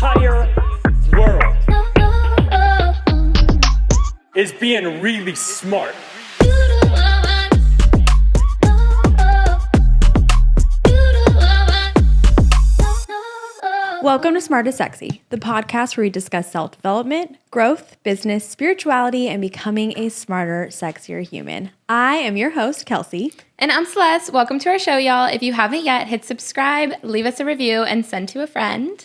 entire world is being really smart. Welcome to Smart is Sexy, the podcast where we discuss self-development, growth, business, spirituality, and becoming a smarter, sexier human. I am your host, Kelsi. And I'm Celeste. Welcome to our show, y'all. If you haven't yet, hit subscribe, leave us a review, and send to a friend.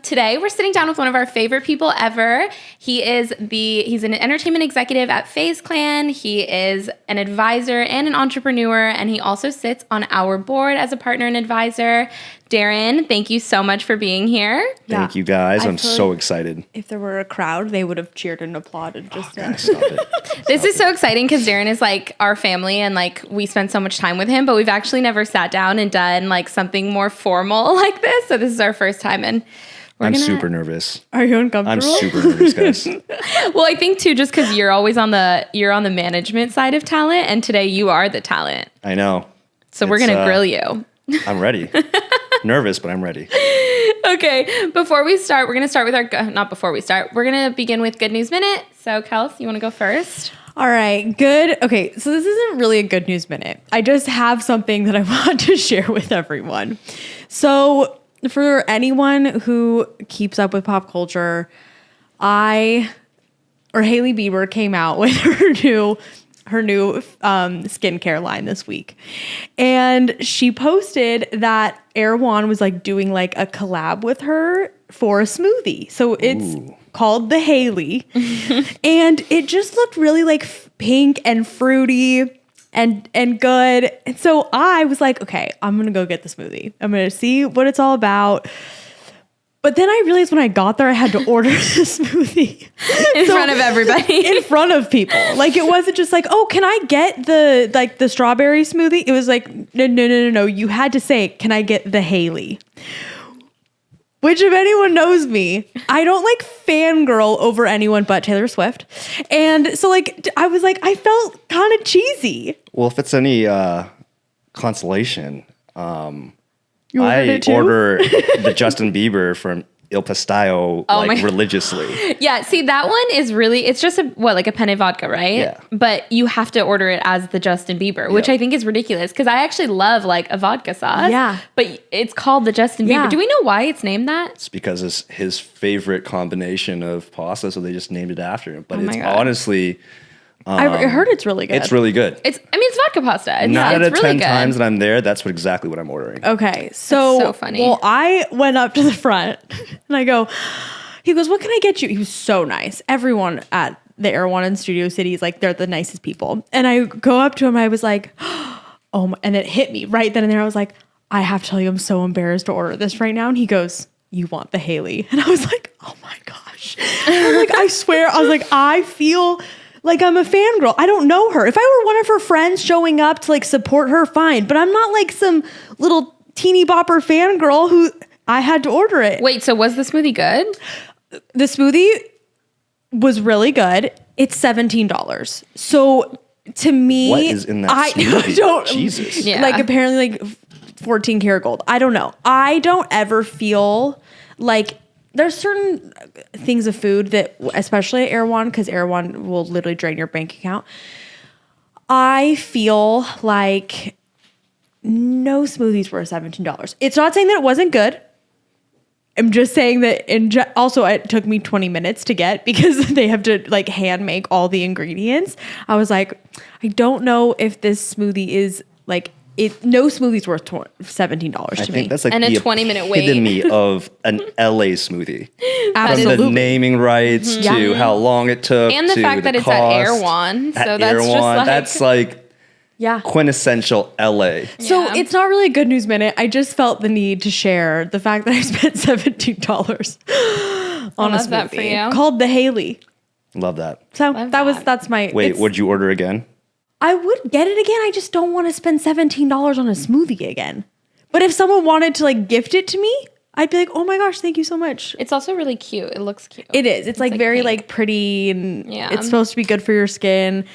Today, we're sitting down with one of our favorite people ever. He's an entertainment executive at FaZe Clan. He is an advisor and an entrepreneur, and he also sits on our board as a partner and advisor. Darren, thank you so much for being here. Thank you, guys. I'm so excited. If there were a crowd, they would have cheered and applauded just then. Stop it. This is so exciting because Darren is like our family and like we spend so much time with him, but we've actually never sat down and done like something more formal like this. So this is our first time and I'm super nervous. Are you uncomfortable? I'm super nervous, guys. Well, I think too, just because you're always on the management side of talent, and today you are the talent. I know. So we're gonna grill you. I'm ready. Nervous, but I'm ready. Okay, before we start, we're gonna start with we're gonna begin with Good News Minute. So, Kels, you want to go first? All right, good. Okay, so this isn't really a Good News Minute. I just have something that I want to share with everyone. So, for anyone who keeps up with pop culture, Hailey Bieber came out with her new skincare line this week. And she posted that Erwan was like doing like a collab with her for a smoothie. So it's called the Hailey. And it just looked really like pink and fruity and good. And so I was like, okay, I'm going to go get the smoothie. I'm going to see what it's all about. But then I realized when I got there, I had to order the smoothie. In front of everybody. In front of people. Like, it wasn't just like, oh, can I get the strawberry smoothie? It was like, no. You had to say, can I get the Hailey? Which, if anyone knows me, I don't like fangirl over anyone but Taylor Swift. And so, like, I was like, I felt kind of cheesy. Well, if it's any consolation, You I order the Justin Bieber from Il Pastillo religiously. Yeah, see, that one is really, it's just like a penne vodka, right? Yeah. But you have to order it as the Justin Bieber, which I think is ridiculous because I actually love like a vodka sauce. Yeah. But it's called the Justin Bieber. Do we know why it's named that? It's because it's his favorite combination of pasta, so they just named it after him. But it's God. honestly... I heard it's really good. It's really good. It's vodka pasta. It's 9 out of really 10 good. times that I'm there, that's exactly what I'm ordering. Okay, so funny. Well, I went up to the front and he goes, what can I get you? He was so nice. Everyone at the Erwan in Studio City is like, they're the nicest people. And I go up to him and I was like, oh my, and it hit me right then and there. I was like, I have to tell you, I'm so embarrassed to order this right now. And he goes, you want the Hailey? And I was like, oh my gosh. I was like, I swear, I was like, I feel like I'm a fangirl. I don't know her. If I were one of her friends showing up to like support her, fine. But I'm not like some little teeny bopper fangirl who I had to order it. Wait, so was the smoothie good? The smoothie was really good. It's $17. So to me, What is in that I smoothie? don't. Yeah. Jesus. Like apparently like 14 karat gold. I don't know. I don't ever feel like there's certain things of food that, especially at Erwan, because Erwan will literally drain your bank account. I feel like no smoothies were $17. It's not saying that it wasn't good. I'm just saying that also it took me 20 minutes to get because they have to like hand make all the ingredients. I was like, I don't know if this smoothie is like no smoothie's worth $17 to me. I think that's like And a the 20-minute wait. epitome of an LA smoothie. Absolutely. From the naming rights to how long it took, And the to fact that it's cost. at Erwan. So that's Erwan, just like... that's like Yeah. quintessential LA. So Yeah. it's not really a good news minute. I just felt the need to share the fact that I spent $17 on a love that smoothie for you. called the Hailey. Love that. So Love that's my Wait, would you order again? I would get it again. I just don't want to spend $17 on a smoothie again. But if someone wanted to like gift it to me, I'd be like, oh my gosh, thank you so much. It's also really cute. It looks cute. It is. It's like very pink. like pretty and Yeah. it's supposed to be good for your skin.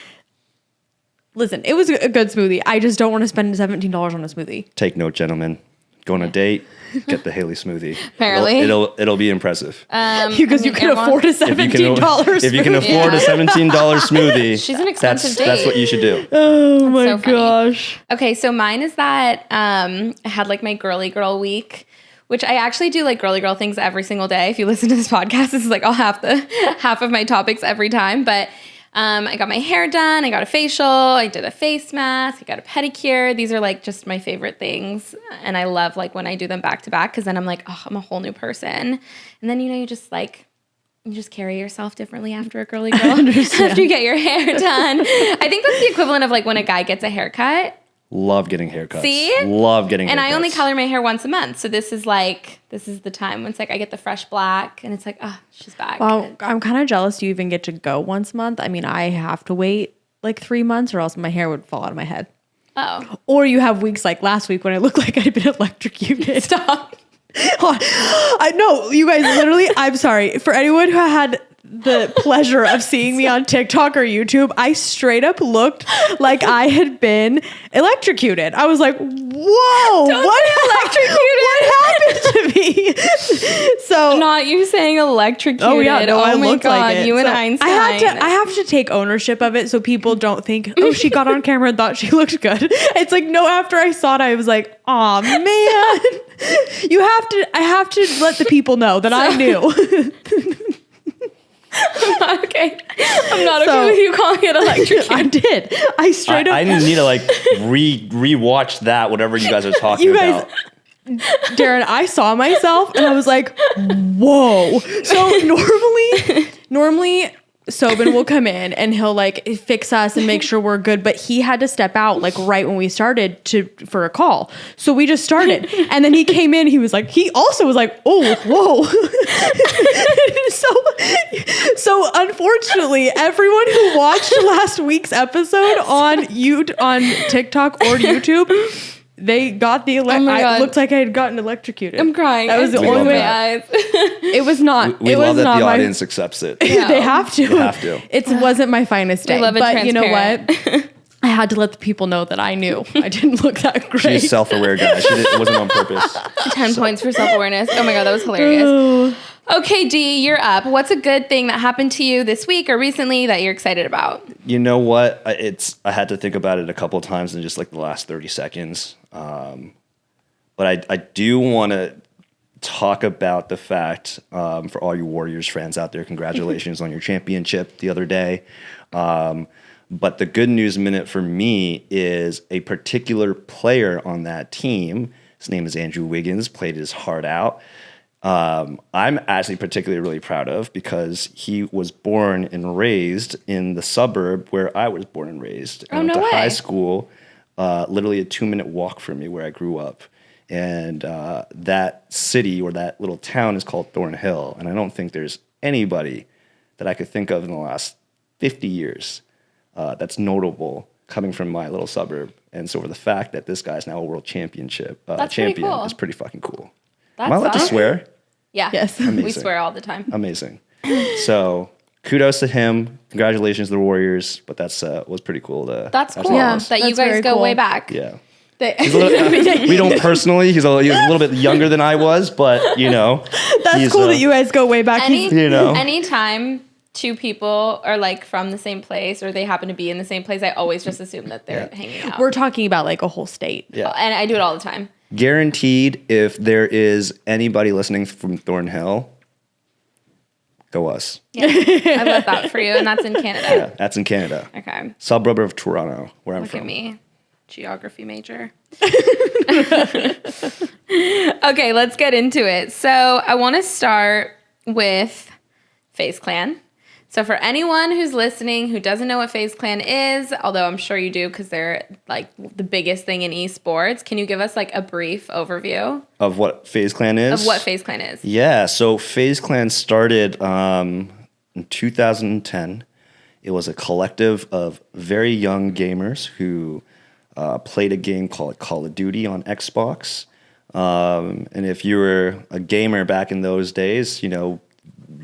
Listen, it was a good smoothie. I just don't want to spend $17 on a smoothie. Take note, gentlemen. Go on a date, get the Haley smoothie. Apparently. It'll be impressive. Because you can afford a $17 smoothie. If you can afford a $17 smoothie, She's an expensive date. that's what you should do. Oh my so funny. gosh. Okay, so mine is that I had like my girly girl week, which I actually do like girly girl things every single day. If you listen to this podcast, this is like half of my topics every time. But I got my hair done. I got a facial. I did a face mask. I got a pedicure. These are like just my favorite things. And I love like when I do them back to back because then I'm like, oh, I'm a whole new person. And then, you just carry yourself differently after a girly girl. After you get your hair done. I think that's the equivalent of like when a guy gets a haircut. Love getting haircuts. See? Love getting haircuts. And I only color my hair once a month. So this is the time when it's like I get the fresh black and it's like, oh, she's back. Well, I'm kind of jealous you even get to go once a month. I mean, I have to wait like 3 months or else my hair would fall out of my head. Oh. Or you have weeks like last week when I looked like I'd been electrocuted. Stop. I know, you guys, literally, I'm sorry. For anyone who had the pleasure of seeing me on TikTok or YouTube, I straight up looked like I had been electrocuted. I was like, whoa, what happened to me? So Not you saying electrocuted. oh yeah, no, I my looked God, like it. you and So Einstein. I have to take ownership of it so people don't think, oh, she got on camera and thought she looked good. It's like, no, after I saw it, I was like, oh man. I have to let the people know that I knew. Okay. I'm not okay with you calling it electrocuted. I did. I straight up. I need to like rewatch that, whatever you guys are talking You guys- about. Darren, I saw myself and I was like, whoa. So normally Sobin will come in and he'll like fix us and make sure we're good. But he had to step out like right when we started for a call. So we just started. And then he came in, he also was like, oh, whoa. So unfortunately, everyone who watched last week's episode on TikTok or YouTube, they got the my God. I looked like I had gotten electrocuted. I'm crying. That was the We only love way. that. It was not. We it was love that not the my, audience accepts it. They have to. They have to. It wasn't my finest day. love it But you know what? transparent. I had to let the people know that I knew I didn't look that great. She's self-aware, guys. It wasn't on purpose. 10 points for self-awareness. Oh my God, that was hilarious. Okay, D, you're up. What's a good thing that happened to you this week or recently that you're excited about? You know what? I had to think about it a couple of times in just like the last 30 seconds. But I do want to talk about the fact, for all you Warriors fans out there, congratulations on your championship the other day. But the good news minute for me is a particular player on that team. His name is Andrew Wiggins, played his heart out. I'm actually particularly really proud of because he was born and raised in the suburb where I was born and raised. I went to high school, literally a 2-minute walk from me where I grew up. And that city or that little town is called Thornhill. And I don't think there's anybody that I could think of in the last 50 years that's notable coming from my little suburb. And so for the fact that this guy's now a world champion cool. is pretty fucking cool. That's Am I allowed to awesome. swear? Yeah. Yes. We Amazing. swear all the time. Amazing. So kudos to him. Congratulations to the Warriors. But that's was pretty cool. That's cool. Yeah, that you that's guys very go cool. way back. Yeah. That's We don't personally. He's a little bit younger than I was, but he's, cool that you guys go way back. Anytime two people are like from the same place or they happen to be in the same place, I always just assume that they're hanging out. We're talking about like a whole state. Yeah. And I do it all the time. Guaranteed, if there is anybody listening from Thornhill, go us. Yeah. I love that for you. And that's in Canada. Yeah, that's in Canada. Okay. Suburb of Toronto, where I'm Look from. at me. Geography major. Okay, let's get into it. So I want to start with FaZe Clan. So for anyone who's listening who doesn't know what FaZe Clan is, although I'm sure you do because they're like the biggest thing in esports, can you give us like a brief overview Of what FaZe Clan is? of what FaZe Clan is? Yeah, so FaZe Clan started in 2010. It was a collective of very young gamers who played a game called Call of Duty on Xbox. And if you were a gamer back in those days, you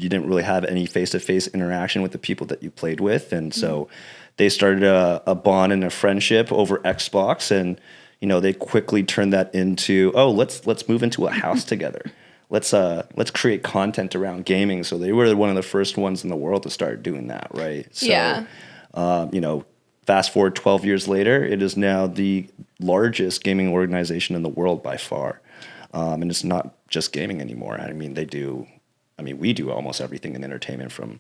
didn't really have any face-to-face interaction with the people that you played with. And so they started a bond and a friendship over Xbox. And, they quickly turned that into, oh, let's move into a house together. Let's create content around gaming. So they were one of the first ones in the world to start doing that, right? So, fast forward 12 years later, it is now the largest gaming organization in the world by far. And it's not just gaming anymore. I mean, we do almost everything in entertainment, from,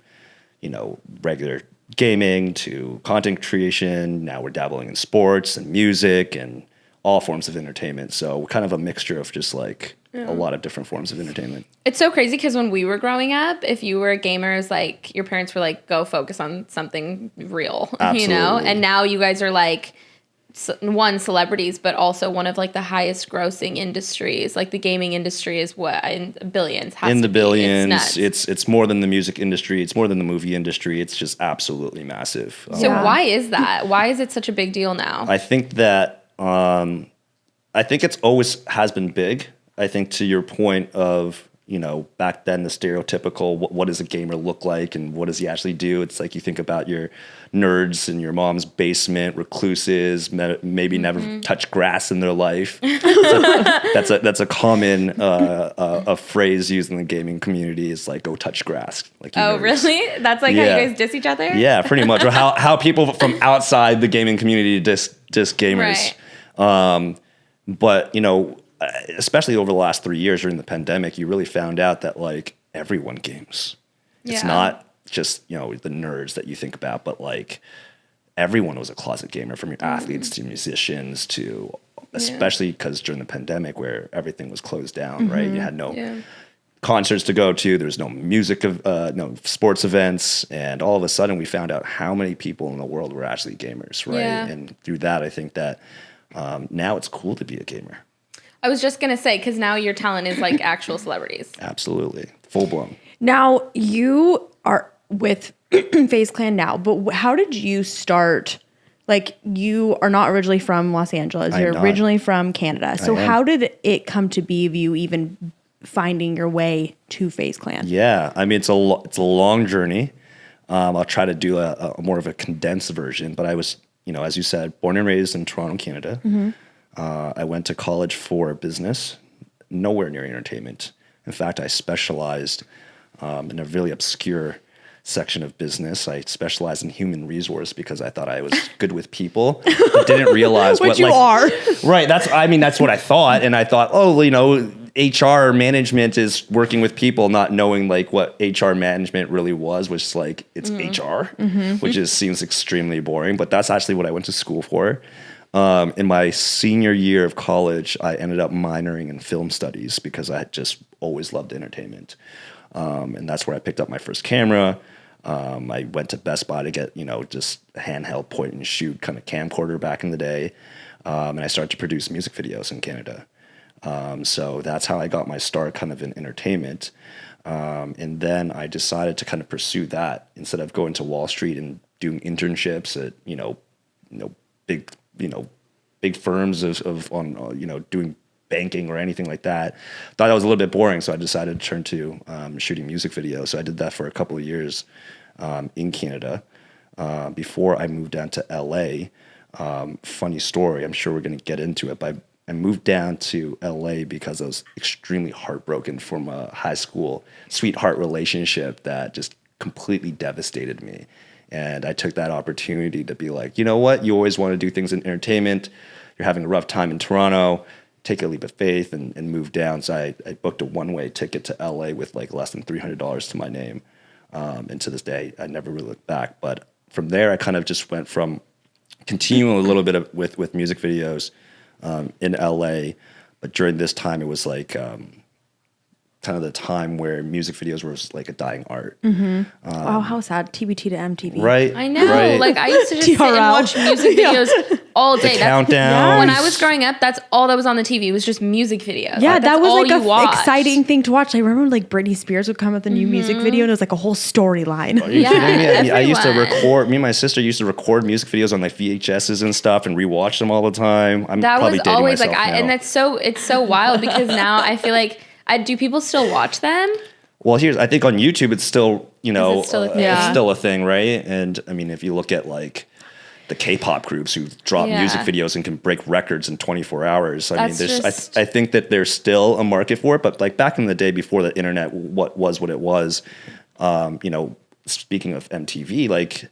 regular gaming to content creation. Now we're dabbling in sports and music and all forms of entertainment. So we're kind of a mixture of just like a lot of different forms of entertainment. It's so crazy because when we were growing up, if you were gamers, like your parents were like, go focus on something real, Absolutely. And now you guys are like, one, celebrities, but also one of like the highest grossing industries. Like the gaming industry is what, in billions. In the billions. It's nuts. It's more than the music industry. It's more than the movie industry. It's just absolutely massive. So why is that? Why is it such a big deal now? I think that I think it's always has been big. I think to your point of, back then the stereotypical what does a gamer look like and what does he actually do? It's like you think about your nerds in your mom's basement, recluses, maybe never touched grass in their life. So that's a common a phrase used in the gaming community is like, go touch grass. Like, oh, nerds. really? That's like how you guys diss each other? Yeah, pretty much. Or how people from outside the gaming community diss gamers. Right. But, especially over the last 3 years during the pandemic, you really found out that like everyone games. It's not just, the nerds that you think about, but like everyone was a closet gamer, from your athletes to musicians to, especially because during the pandemic where everything was closed down, right? You had no concerts to go to. There's no music, no sports events. And all of a sudden we found out how many people in the world were actually gamers, right? Yeah. And through that, I think that now it's cool to be a gamer. I was just going to say, because now your talent is like actual celebrities. Absolutely. Full blown. Now, you are with FaZe Clan now, but how did you start? Like, you are not originally from Los Angeles. You're originally from Canada. So how did it come to be of you even finding your way to FaZe Clan? Yeah. I mean, it's a long journey. I'll try to do a more of a condensed version, but I was, as you said, born and raised in Toronto, Canada. I went to college for business, nowhere near entertainment. In fact, I specialized in a really obscure section of business. I specialized in human resource because I thought I was good with people, but didn't realize Which you are. Right. That's what I thought. And I thought, HR management is working with people, not knowing like what HR management really was, which is like, it's HR, which seems extremely boring, but that's actually what I went to school for. In my senior year of college, I ended up minoring in film studies because I had just always loved entertainment. And that's where I picked up my first camera. I went to Best Buy to get, just a handheld point and shoot kind of camcorder back in the day. And I started to produce music videos in Canada. So that's how I got my start kind of in entertainment. And then I decided to kind of pursue that instead of going to Wall Street and doing internships at, big firms on doing banking or anything like that. Thought that was a little bit boring, so I decided to turn to shooting music videos. So I did that for a couple of years in Canada before I moved down to LA. Funny story, I'm sure we're going to get into it, but I moved down to LA because I was extremely heartbroken from a high school sweetheart relationship that just completely devastated me. And I took that opportunity to be like, you know what? You always want to do things in entertainment. You're having a rough time in Toronto. Take a leap of faith and move down. So I booked a one-way ticket to LA with like less than $300 to my name. And to this day, I never really looked back. But from there, I kind of just went from continuing a little bit with music videos in LA. But during this time, it was like kind of the time where music videos were like a dying art. Oh, how sad. TBT to MTV. Right. I know. Right. Like I used to just sit and TRL. watch music videos all day. Countdowns. When I was growing up, that's all that was on the TV. It was just music videos. Yeah, That's that was all like you a watched. exciting thing to watch. I remember like Britney Spears would come with a new music video and it was like a whole storyline. Are you Yeah, kidding me? I used to everyone. record. Me and my sister used to record music videos on like VHSs and stuff and rewatch them all the time. I'm That probably was dating always like, myself now. and it's so wild because now I feel like, do people still watch them? Well, I think on YouTube it's still, Is it still a thing? Yeah. it's still a thing, right? And I mean, if you look at like the K-pop groups who drop music videos and can break records in 24 hours. I mean, I think that there's still a market for it, but like back in the day before the internet, what it was, you know, speaking of MTV, like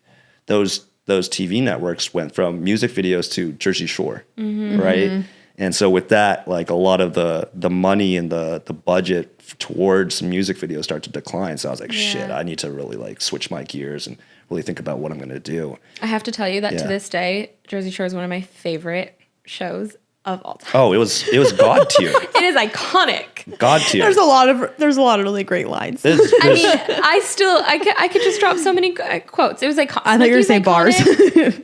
those TV networks went from music videos to Jersey Shore, right? And so with that, like a lot of the money and the budget towards music videos start to decline. So I was like, shit, I need to really like switch my gears and really think about what I'm going to do. I have to tell you that to this day, Jersey Shore is one of my favorite shows of all time. Oh, it was God tier. It is iconic. God tier. There's a lot of really great lines. I mean, I could just drop so many quotes. It was like I thought you were saying bars.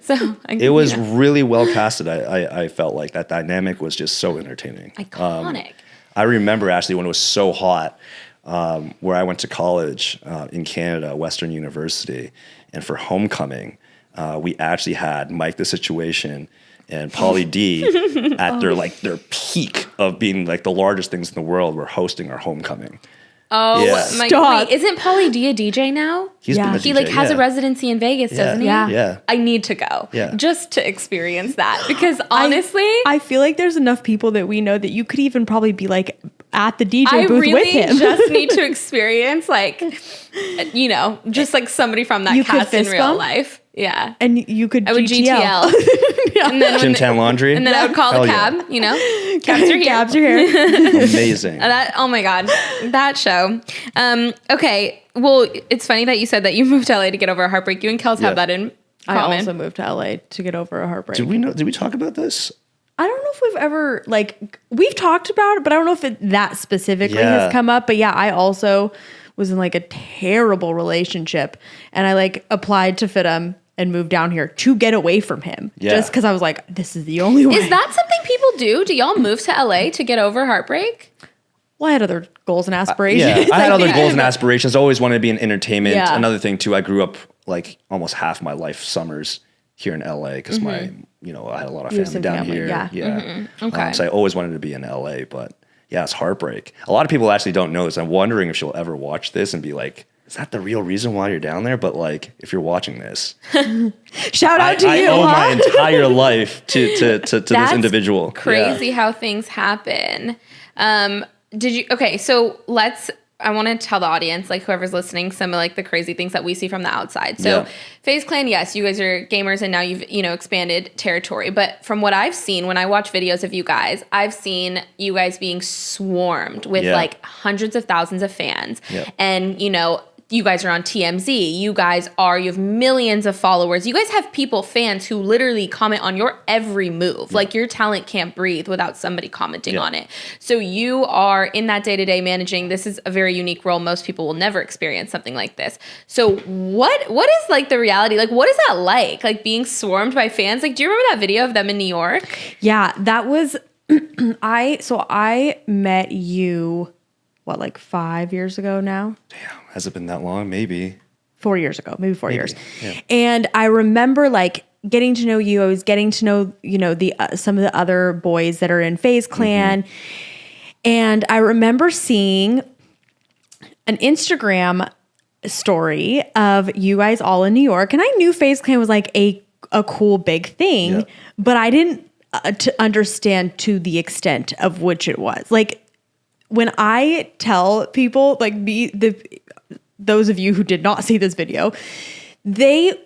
So it was really well casted. I felt like that dynamic was just so entertaining. Iconic. I remember actually when it was so hot, where I went to college in Canada, Western University, and for homecoming, we actually had Mike the Situation and Pauly D at their peak of being like the largest things in the world were hosting our homecoming. Oh Yeah. my Stop. Wait, isn't Pauly D a DJ now? He's been a He DJ, like has a yeah. residency in Vegas, doesn't he? Yeah. Yeah. I need to go. Yeah. Just to experience that. Because honestly, I feel like there's enough people that we know that you could even probably be like at the DJ I booth really with him. just need to experience like, you know, just like somebody from that You could cast in fist real bump? life. Yeah. And you could I would GTL. And then Gym Tan Laundry. and then I would call Hell the yeah. cab, you know? Cabs are here. Cabs your hair. Amazing. Oh my God, that show. Okay, well, it's funny that you said that you moved to LA to get over a heartbreak. You and Kels Yeah. have that in I common. also moved to LA to get over a heartbreak. Did we talk about this? I don't know if we've ever we've talked about it, but I don't know if that specifically Yeah. has come up. But yeah, I also was in like a terrible relationship, and I like applied to fit him and moved down here to get away from him, just because I was like, this is the only way. Is that something people do? Do y'all move to LA to get over heartbreak? Well, I had other goals and aspirations. Yeah, I had other Like, goals and aspirations. I always wanted to be in entertainment. Yeah. Another thing too, I grew up like almost half my life summers here in LA because I had a lot of You have family some down family, here. yeah. Okay. So I always wanted to be in LA, but yeah, it's heartbreak. A lot of people actually don't know this. I'm wondering if she'll ever watch this and be like, is that the real reason why you're down there? But like, if you're watching this, Shout out to I you. owe huh? my entire life to this individual. Crazy Yeah. how things happen. So I want to tell the audience, like whoever's listening, some of like the crazy things that we see from the outside. So Yeah. FaZe Clan, yes, you guys are gamers and now you've, expanded territory. But from what I've seen, when I watch videos of you guys, I've seen you guys being swarmed with Yeah. like hundreds of thousands of fans. Yeah. And, you guys are on TMZ. You have millions of followers. You guys have fans who literally comment on your every move. Like your talent can't breathe without somebody commenting on it. So you are in that day-to-day managing. This is a very unique role. Most people will never experience something like this. So what is like the reality? Like what is that like? Like being swarmed by fans? Like do you remember that video of them in New York? Yeah, that was I met you like 5 years ago now? Damn, has it been that long? Maybe. 4 years ago, maybe 4 years. Yeah. And I remember like getting to know you. I was getting to know, the some of the other boys that are in FaZe Clan. And I remember seeing an Instagram story of you guys all in New York. And I knew FaZe Clan was like a cool big thing, Yeah. but I didn't to understand to the extent of which it was. Like when I tell people, like those of you who did not see this video, it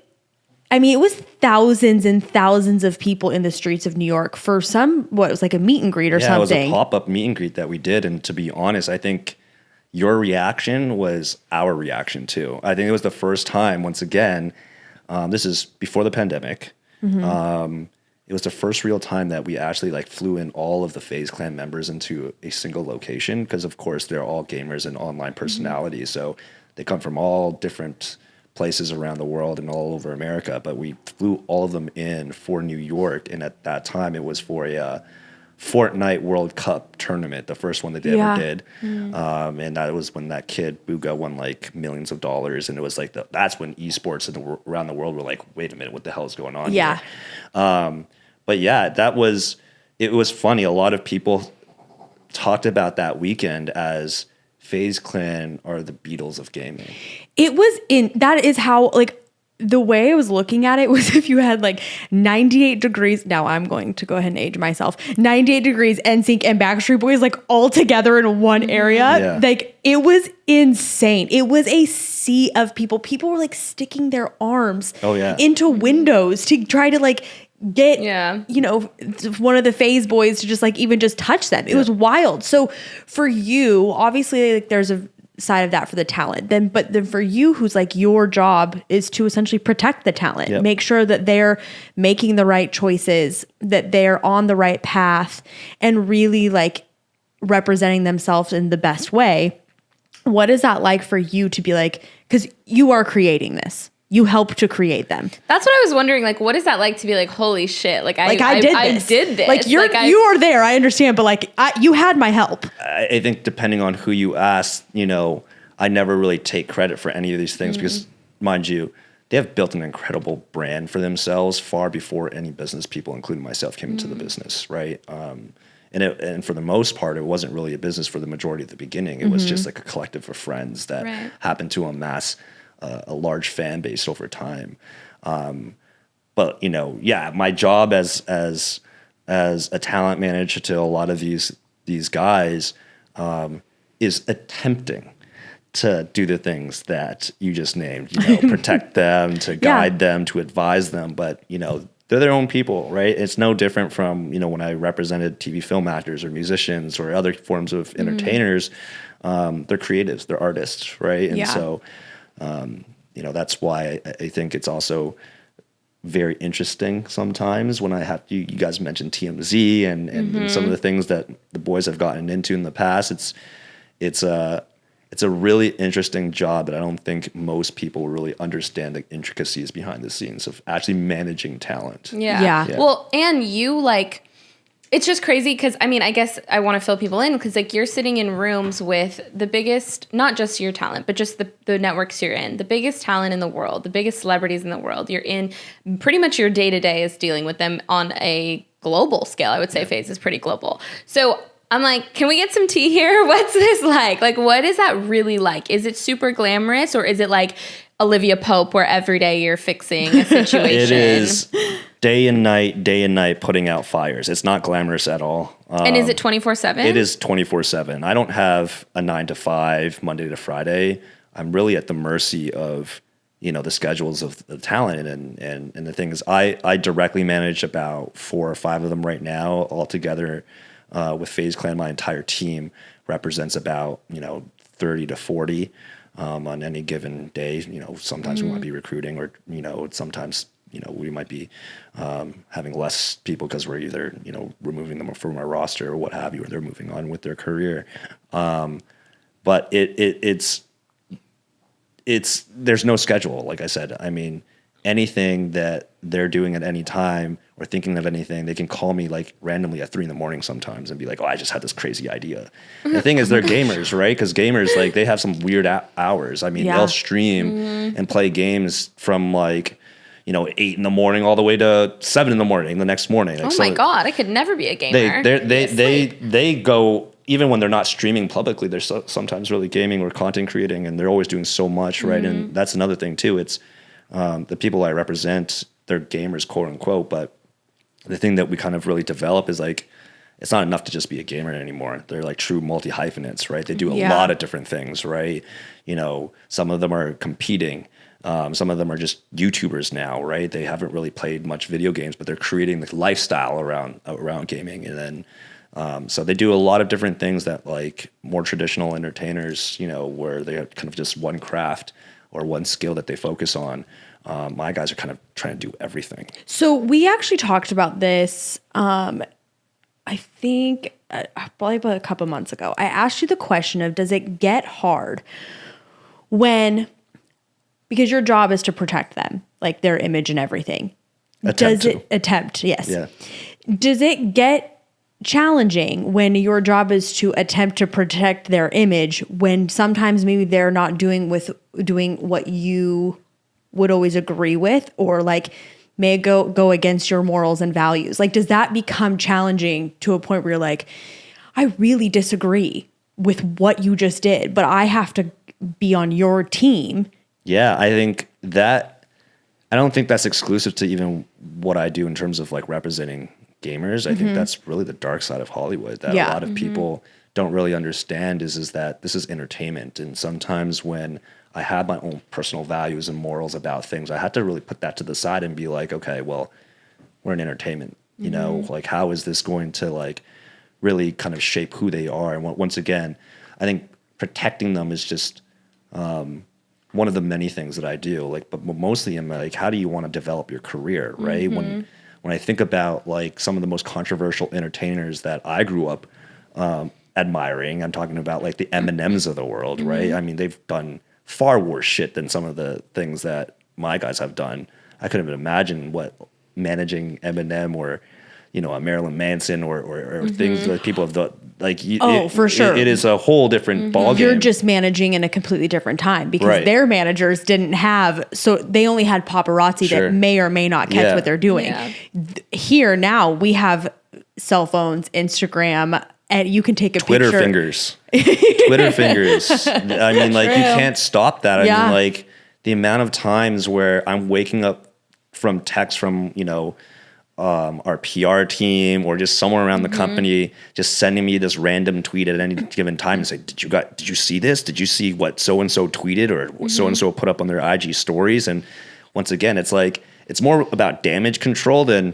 was thousands and thousands of people in the streets of New York for it was like a meet and greet or Yeah, it was a something. pop-up meet and greet that we did. And to be honest, I think your reaction was our reaction too. I think it was the first time, once again, this is before the pandemic. It was the first real time that we actually like flew in all of the FaZe Clan members into a single location because of course they're all gamers and online personalities. So they come from all different places around the world and all over America. But we flew all of them in for New York. And at that time it was for a Fortnite World Cup tournament, the first one that they ever did. And that was when that kid Booga won like millions of dollars. And it was like that's when esports around the world were like, wait a minute, what the hell is going on Yeah. here? But yeah, it was funny. A lot of people talked about that weekend as FaZe Clan are the Beatles of gaming. That is how like the way I was looking at it was if you had like 98 degrees. Now I'm going to go ahead and age myself. 98 degrees, NSYNC and Backstreet Boys like all together in one area. Yeah. Like it was insane. It was a sea of people. People were like sticking their arms into windows to try to like get, you know, one of the FaZe boys to just like even just touch them. It was wild. So for you, obviously like there's a side of that for the talent but then for you who's like your job is to essentially protect the talent, make sure that they're making the right choices, that they're on the right path and really like representing themselves in the best way. What is that like for you to be like, because you are creating this, you help to create them. That's what I was wondering. Like, what is that like to be like, holy shit? Like I did this. Like you are there. I understand. But like you had my help. I think depending on who you ask, you know, I never really take credit for any of these things because mind you, they have built an incredible brand for themselves far before any business people, including myself, came into the business. Right. And for the most part, it wasn't really a business for the majority of the beginning. It was just like a collective of friends that happened to amass a large fan base over time. But you know, my job as a talent manager to a lot of these guys is attempting to do the things that you just named, you know, protect them, to guide them, to advise them. But, you know, they're their own people, right? It's no different from, you know, when I represented TV film actors or musicians or other forms of entertainers. They're creatives, they're artists, right? And so, you know, that's why I think it's also very interesting sometimes when I have you guys mentioned TMZ and some of the things that the boys have gotten into in the past. It's a really interesting job that I don't think most people really understand the intricacies behind the scenes of actually managing talent. Yeah. Well, and you like, it's just crazy because, I mean, I guess I want to fill people in because, like, you're sitting in rooms with the biggest, not just your talent, but just the networks you're in, the biggest talent in the world, the biggest celebrities in the world. You're in pretty much your day-to-day is dealing with them on a global scale. I would say FaZe is pretty global. So I'm like, can we get some tea here? What's this like? Like, what is that really like? Is it super glamorous or is it like Olivia Pope where every day you're fixing a situation? It is day and night putting out fires. It's not glamorous at all. And is it 24/7? It is 24/7. I don't have a 9 to 5 Monday to Friday. I'm really at the mercy of, you know, the schedules of the talent. And the thing is, I directly manage about 4 or 5 of them right now altogether. With FaZe Clan, my entire team represents about, you know, 30 to 40 on any given day. You know, sometimes we might be recruiting or, you know, sometimes, you know, we might be having less people because we're either, you know, removing them from our roster or what have you, or they're moving on with their career. But it's there's no schedule, like I said. I mean, anything that they're doing at any time or thinking of anything, they can call me like randomly at 3 a.m. sometimes and be like, oh, I just had this crazy idea. And the thing is, they're gamers, right? Because gamers, like, they have some weird hours. I mean, they'll stream and play games from like, you know, 8 a.m. all the way to 7 a.m. the next morning. Like, oh my God, I could never be a gamer. They go, even when they're not streaming publicly, they're sometimes really gaming or content creating, and they're always doing so much, right? And that's another thing too. It's the people I represent, they're gamers, quote unquote, but the thing that we kind of really develop is like, it's not enough to just be a gamer anymore. They're like true multi-hyphenates, right? They do a lot of different things, right? You know, some of them are competing. Some of them are just YouTubers now, right? They haven't really played much video games, but they're creating the lifestyle around gaming. And then, so they do a lot of different things that like more traditional entertainers, you know, where they have kind of just one craft or one skill that they focus on. My guys are kind of trying to do everything. So we actually talked about this, I think probably about a couple months ago. I asked you the question of, does it get hard because your job is to protect them, like their image and everything. Attempt, yes. Yeah. Does it get challenging when your job is to attempt to protect their image when sometimes maybe they're not doing what you would always agree with, or like may go against your morals and values? Like, does that become challenging to a point where you're like, I really disagree with what you just did, but I have to be on your team? Yeah, I think that I don't think that's exclusive to even what I do in terms of like representing gamers. I think that's really the dark side of Hollywood that a lot of people don't really understand is that this is entertainment. And sometimes when I have my own personal values and morals about things, I had to really put that to the side and be like, okay, well, we're in entertainment, you know, like how is this going to like really kind of shape who they are? And once again, I think protecting them is just one of the many things that I do. Like, but mostly I'm like, how do you want to develop your career, right? When I think about like some of the most controversial entertainers that I grew up admiring, I'm talking about like the Eminems of the world, right? I mean, they've done far worse shit than some of the things that my guys have done. I couldn't even imagine what managing Eminem or, you know, a Marilyn Manson or things that people have done. Like, for sure. It is a whole different ballgame. You're just managing in a completely different time because their managers didn't have, so they only had paparazzi that may or may not catch what they're doing. Yeah. Here now we have cell phones, Instagram, and you can take a Twitter picture. Twitter fingers. I mean, like, you can't stop that. I mean, like, the amount of times where I'm waking up from text from, you know, our PR team or just someone around the company just sending me this random tweet at any given time and say, did you see this? Did you see what so-and-so tweeted or so-and-so put up on their IG stories? And once again, it's like, it's more about damage control than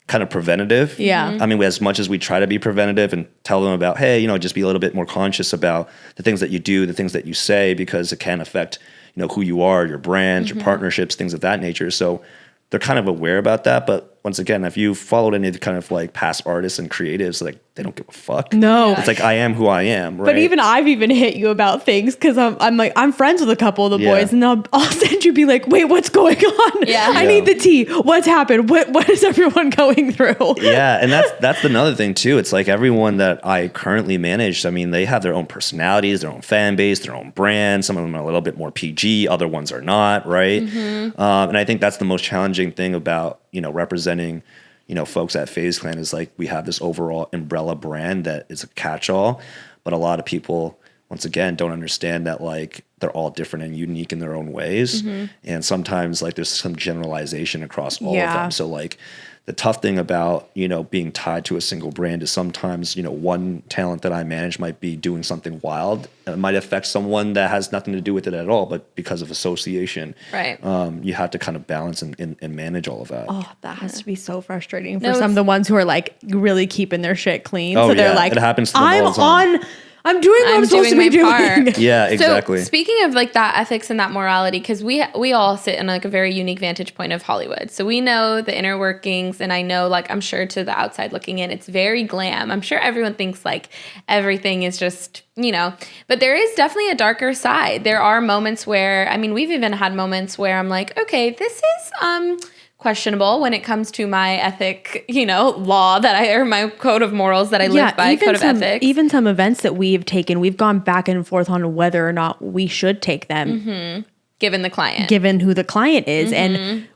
kind of preventative. Yeah. I mean, as much as we try to be preventative and tell them about, hey, you know, just be a little bit more conscious about the things that you do, the things that you say, because it can affect, you know, who you are, your brands, your partnerships, things of that nature. So they're kind of aware about that. But once again, if you followed any of the kind of like past artists and creatives, like they don't give a fuck. No. It's like, I am who I am, right? But even I've even hit you about things because I'm like, I'm friends with a couple of the boys and I'll send you be like, wait, what's going on? Yeah. I need the tea. What's happened? What is everyone going through? Yeah. And that's another thing too. It's like everyone that I currently manage, I mean, they have their own personalities, their own fan base, their own brand. Some of them are a little bit more PG, other ones are not, right? And I think that's the most challenging thing about, you know, representing, you know, folks at FaZe Clan is like we have this overall umbrella brand that is a catch-all, but a lot of people, once again, don't understand that like they're all different and unique in their own ways. And sometimes like there's some generalization across all of them. So like the tough thing about, you know, being tied to a single brand is sometimes, you know, one talent that I manage might be doing something wild and it might affect someone that has nothing to do with it at all, but because of association, you have to kind of balance and manage all of that. Oh, that has to be so frustrating for some of the ones who are like really keeping their shit clean. Oh, so they're like, it happens to them all the time. I'm doing what I'm supposed to be doing. Yeah, exactly. So speaking of like that ethics and that morality, because we all sit in like a very unique vantage point of Hollywood. So we know the inner workings, and I know like I'm sure to the outside looking in, it's very glam. I'm sure everyone thinks like everything is just, you know, but there is definitely a darker side. There are moments where, I mean, we've even had moments where I'm like, okay, this is questionable when it comes to my ethic, you know, law that or my code of morals that I live by, code of ethics. Even some events that we've taken, we've gone back and forth on whether or not we should take them. Given the client. Given who the client is and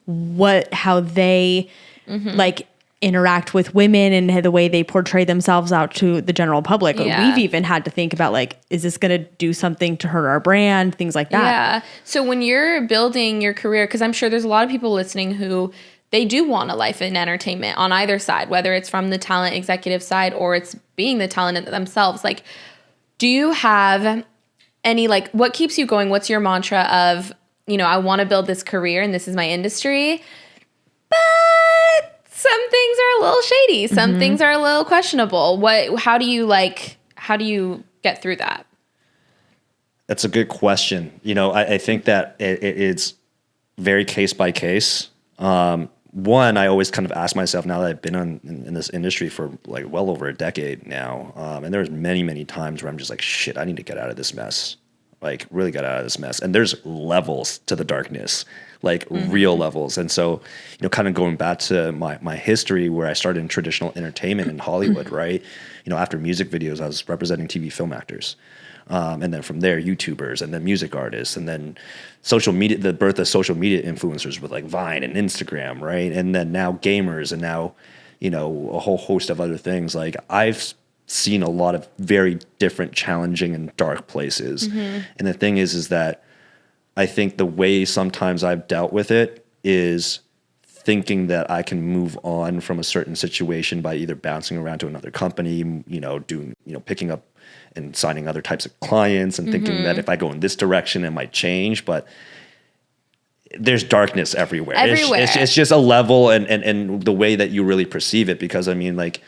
how they like interact with women and the way they portray themselves out to the general public. Yeah. We've even had to think about like, is this going to do something to hurt our brand? Things like that. Yeah. So when you're building your career, because I'm sure there's a lot of people listening who they do want a life in entertainment on either side, whether it's from the talent executive side or it's being the talent themselves. Like, do you have any, like, what keeps you going? What's your mantra of, you know, I want to build this career and this is my industry, but some things are a little shady. Some things are a little questionable. How do you get through that? That's a good question. You know, I think that it's very case by case. One, I always kind of ask myself now that I've been in this industry for like well over a decade now. And there's many, many times where I'm just like, shit, I need to get out of this mess. Like really get out of this mess. And there's levels to the darkness, like real levels. And so, you know, kind of going back to my history where I started in traditional entertainment in Hollywood, right? You know, after music videos, I was representing TV film actors. And then from there, YouTubers and then music artists and then social media, the birth of social media influencers with like Vine and Instagram, right? And then now gamers and now, you know, a whole host of other things. Like I've seen a lot of very different, challenging and dark places. And the thing is that I think the way sometimes I've dealt with it is thinking that I can move on from a certain situation by either bouncing around to another company, picking up and signing other types of clients and thinking that if I go in this direction, it might change. But there's darkness everywhere. It's just a level and the way that you really perceive it. Because I mean, like,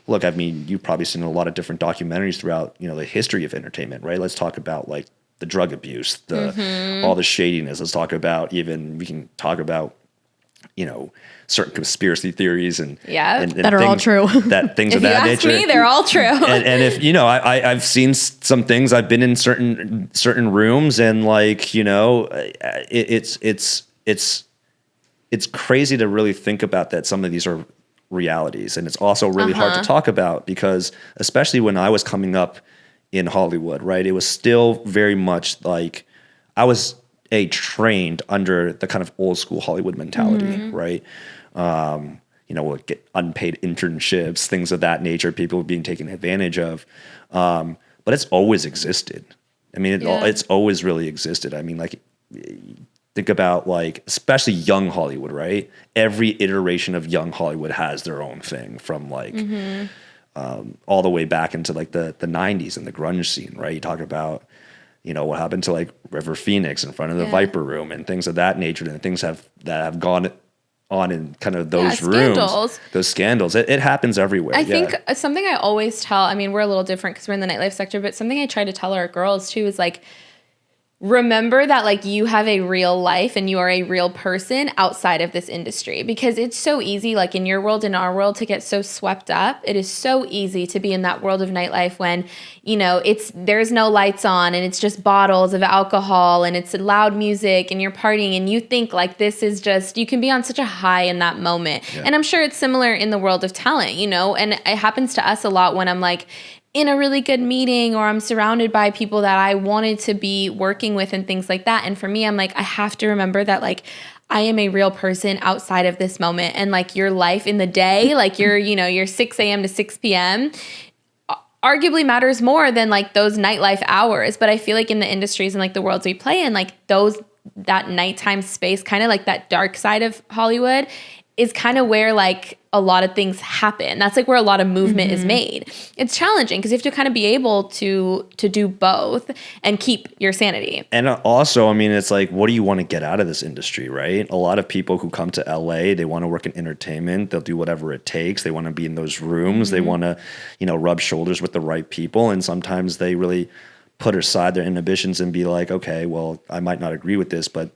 look, I mean, you've probably seen a lot of different documentaries throughout, the history of entertainment, right? Let's talk about like the drug abuse, all the shadiness. We can talk about, certain conspiracy theories and that are all true. That things of that nature. If you ask me, they're all true. and if I've seen some things. I've been in certain rooms, and like it's crazy to really think about that. Some of these are realities, and it's also really hard to talk about because, especially when I was coming up in Hollywood, right? It was still very much like I was trained under the kind of old school Hollywood mentality, right? We'll get unpaid internships, things of that nature, people being taken advantage of. But it's always existed. I mean, it's always really existed. I mean, like, think about like, especially young Hollywood, right? Every iteration of young Hollywood has their own thing from like, all the way back into like the 90s and the grunge scene, right? You talk about, what happened to like River Phoenix in front of the Viper Room and things of that nature, and things that have gone on in kind of those rooms, those scandals. It happens everywhere. I think something I always tell, I mean, we're a little different because we're in the nightlife sector, but something I try to tell our girls too is like, remember that like you have a real life and you are a real person outside of this industry, because it's so easy, like in your world, in our world, to get so swept up. It is so easy to be in that world of nightlife when, there's no lights on and it's just bottles of alcohol and it's loud music and you're partying and you think like this is just, you can be on such a high in that moment. Yeah. And I'm sure it's similar in the world of talent, and it happens to us a lot when I'm like, in a really good meeting or I'm surrounded by people that I wanted to be working with and things like that. And for me, I'm like, I have to remember that like I am a real person outside of this moment, and like your life in the day, like your 6 a.m. to 6 p.m. arguably matters more than like those nightlife hours. But I feel like in the industries and like the worlds we play in, like that nighttime space, kind of like that dark side of Hollywood, is kind of where like a lot of things happen. That's like where a lot of movement is made. It's challenging because you have to kind of be able to do both and keep your sanity. And also, I mean, it's like, what do you want to get out of this industry, right? A lot of people who come to LA, they want to work in entertainment. They'll do whatever it takes. They want to be in those rooms. They want to, rub shoulders with the right people. And sometimes they really put aside their inhibitions and be like, okay, well, I might not agree with this, but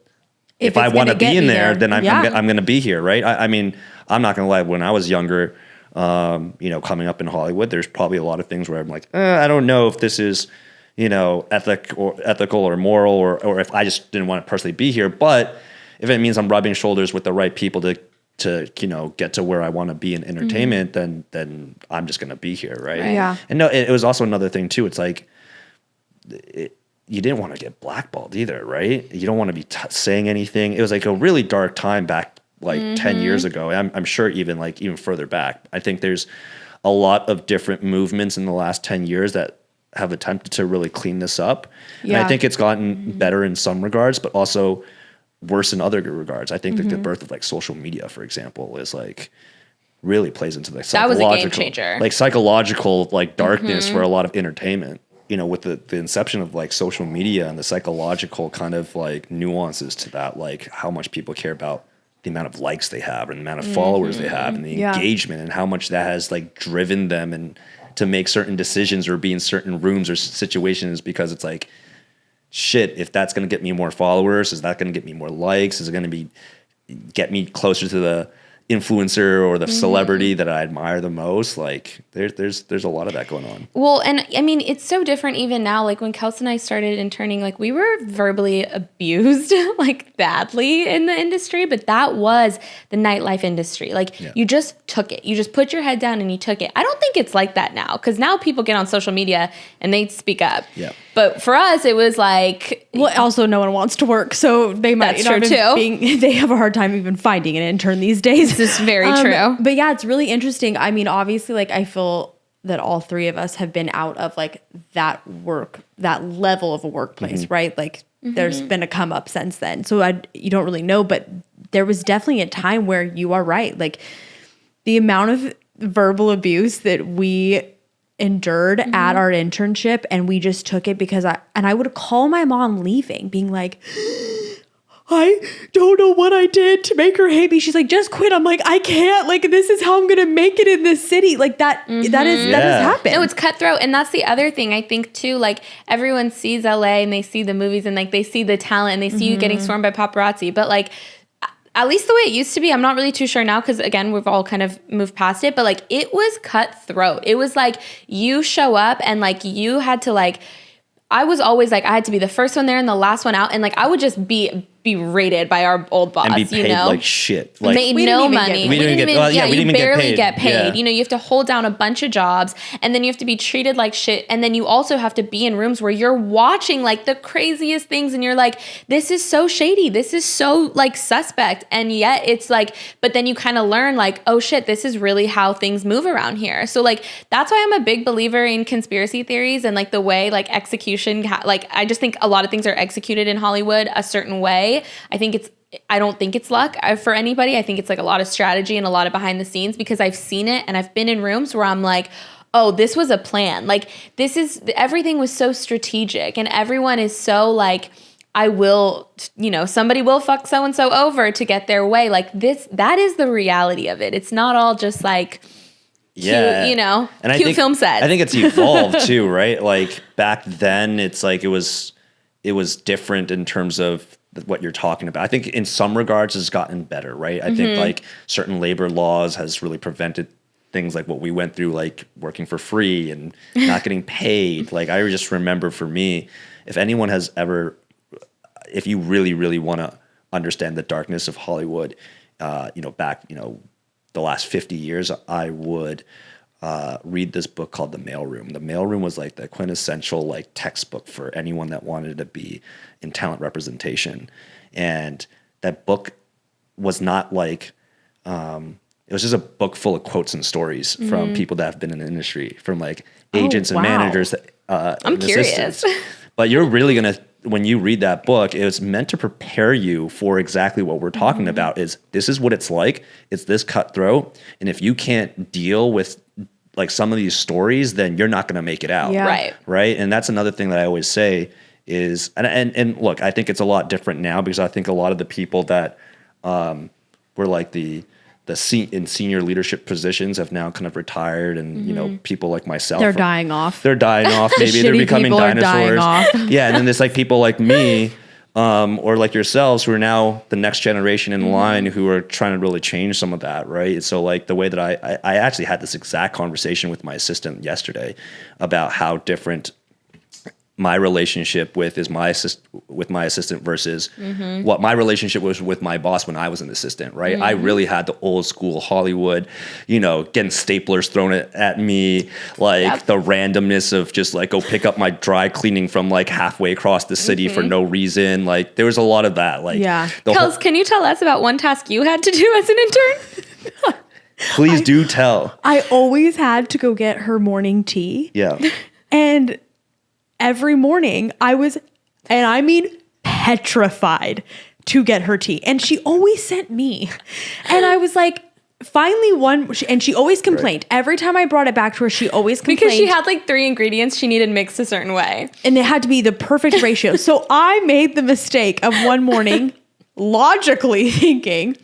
if I want to be in there, then I'm going to be here, right? I mean, I'm not going to lie. When I was younger, coming up in Hollywood, there's probably a lot of things where I'm like, I don't know if this is, ethical or moral, or if I just didn't want to personally be here. But if it means I'm rubbing shoulders with the right people to get to where I want to be in entertainment, then I'm just going to be here, right? Yeah. And no, it was also another thing too. It's like, you didn't want to get blackballed either, right? You don't want to be saying anything. It was like a really dark time back like 10 years ago. I'm sure even further back. I think there's a lot of different movements in the last 10 years that have attempted to really clean this up. Yeah. And I think it's gotten better in some regards, but also worse in other regards. I think that the birth of like social media, for example, is like really plays into the psychological, that was a game changer. Like psychological like darkness for a lot of entertainment. With the inception of like social media and the psychological kind of like nuances to that, like how much people care about the amount of likes they have and the amount of followers they have and the engagement, and how much that has like driven them and to make certain decisions or be in certain rooms or situations, because it's like, shit, if that's going to get me more followers, is that going to get me more likes? Is it going to get me closer to the influencer or the celebrity that I admire the most? Like there's a lot of that going on. Well, and I mean, it's so different even now. Like when Kelsi and I started interning, like we were verbally abused like badly in the industry, but that was the nightlife industry. Like you just took it. You just put your head down and you took it. I don't think it's like that now, because now people get on social media and they speak up. Yeah. But for us, it was like... Well, also no one wants to work, so they might... That's true, too. They have a hard time even finding an intern these days. This is very true. But yeah, it's really interesting. I mean, obviously, like, I feel that all three of us have been out of, like, that level of a workplace, right? Like, there's been a come up since then. So you don't really know, but there was definitely a time where you are right. Like the amount of verbal abuse that we endured at our internship, and we just took it because I would call my mom leaving, being like, I don't know what I did to make her hate me. She's like, just quit. I'm like, I can't. Like, this is how I'm gonna make it in this city. Like that has happened. No, it's cutthroat. And that's the other thing I think too, like everyone sees LA and they see the movies and like they see the talent and they see you getting swarmed by paparazzi. But like, at least the way it used to be, I'm not really too sure now because again, we've all kind of moved past it, but like it was cutthroat. It was like you show up and like you had to like, I was always like, I had to be the first one there and the last one out. And like, I would just be rated by our old boss, and be paid like shit. Like, made no money. We didn't even barely get paid. Yeah. You know, you have to hold down a bunch of jobs and then you have to be treated like shit. And then you also have to be in rooms where you're watching like the craziest things and you're like, this is so shady. This is so like suspect. And yet it's like, but then you kind of learn like, oh shit, this is really how things move around here. So like, that's why I'm a big believer in conspiracy theories and like the way like execution, like I just think a lot of things are executed in Hollywood a certain way. I don't think it's luck for anybody. I think it's like a lot of strategy and a lot of behind the scenes because I've seen it and I've been in rooms where I'm like, oh, this was a plan. Like everything was so strategic and everyone is so like, I will, you know, somebody will fuck so-and-so over to get their way. Like that is the reality of it. It's not all just like, cute, you know, and cute film sets. I think it's evolved too, right? Like back then it's like, it was different in terms of what you're talking about. I think in some regards it's gotten better, right? I think like certain labor laws has really prevented things like what we went through, like working for free and not getting paid. Like I just remember for me, if anyone has ever, if you really, really want to understand the darkness of Hollywood, you know, back, you know, the last 50 years, I would read this book called The Mailroom. The Mailroom was like the quintessential like textbook for anyone that wanted to be in talent representation. And that book was not like, it was just a book full of quotes and stories from people that have been in the industry, from like agents and managers. I'm curious. But you're really going to, when you read that book, it was meant to prepare you for exactly what we're talking about. This is what it's like. It's this cutthroat. And if you can't deal with like some of these stories, then you're not going to make it out. Yeah. Right. And that's another thing that I always say is, and look, I think it's a lot different now because I think a lot of the people that were like in senior leadership positions have now kind of retired, and you know, people like myself, They're dying off. Maybe they're becoming dinosaurs. Yeah, and then there's like people like me, or like yourselves, who are now the next generation in line, who are trying to really change some of that, right? So like the way that I actually had this exact conversation with my assistant yesterday about how different my relationship with my assistant versus what my relationship was with my boss when I was an assistant, right? I really had the old school Hollywood, you know, getting staplers thrown at me, like the randomness of just like go pick up my dry cleaning from like halfway across the city for no reason. Like there was a lot of that. Like, Kels, can you tell us about one task you had to do as an intern? Please do tell. I always had to go get her morning tea. Yeah. And every morning I was, and I mean petrified to get her tea. And she always sent me. And I was like, finally and she always complained. Right. Every time I brought it back to her, she always complained. Because she had like 3 ingredients she needed mixed a certain way. And it had to be the perfect ratio. So I made the mistake of one morning logically thinking,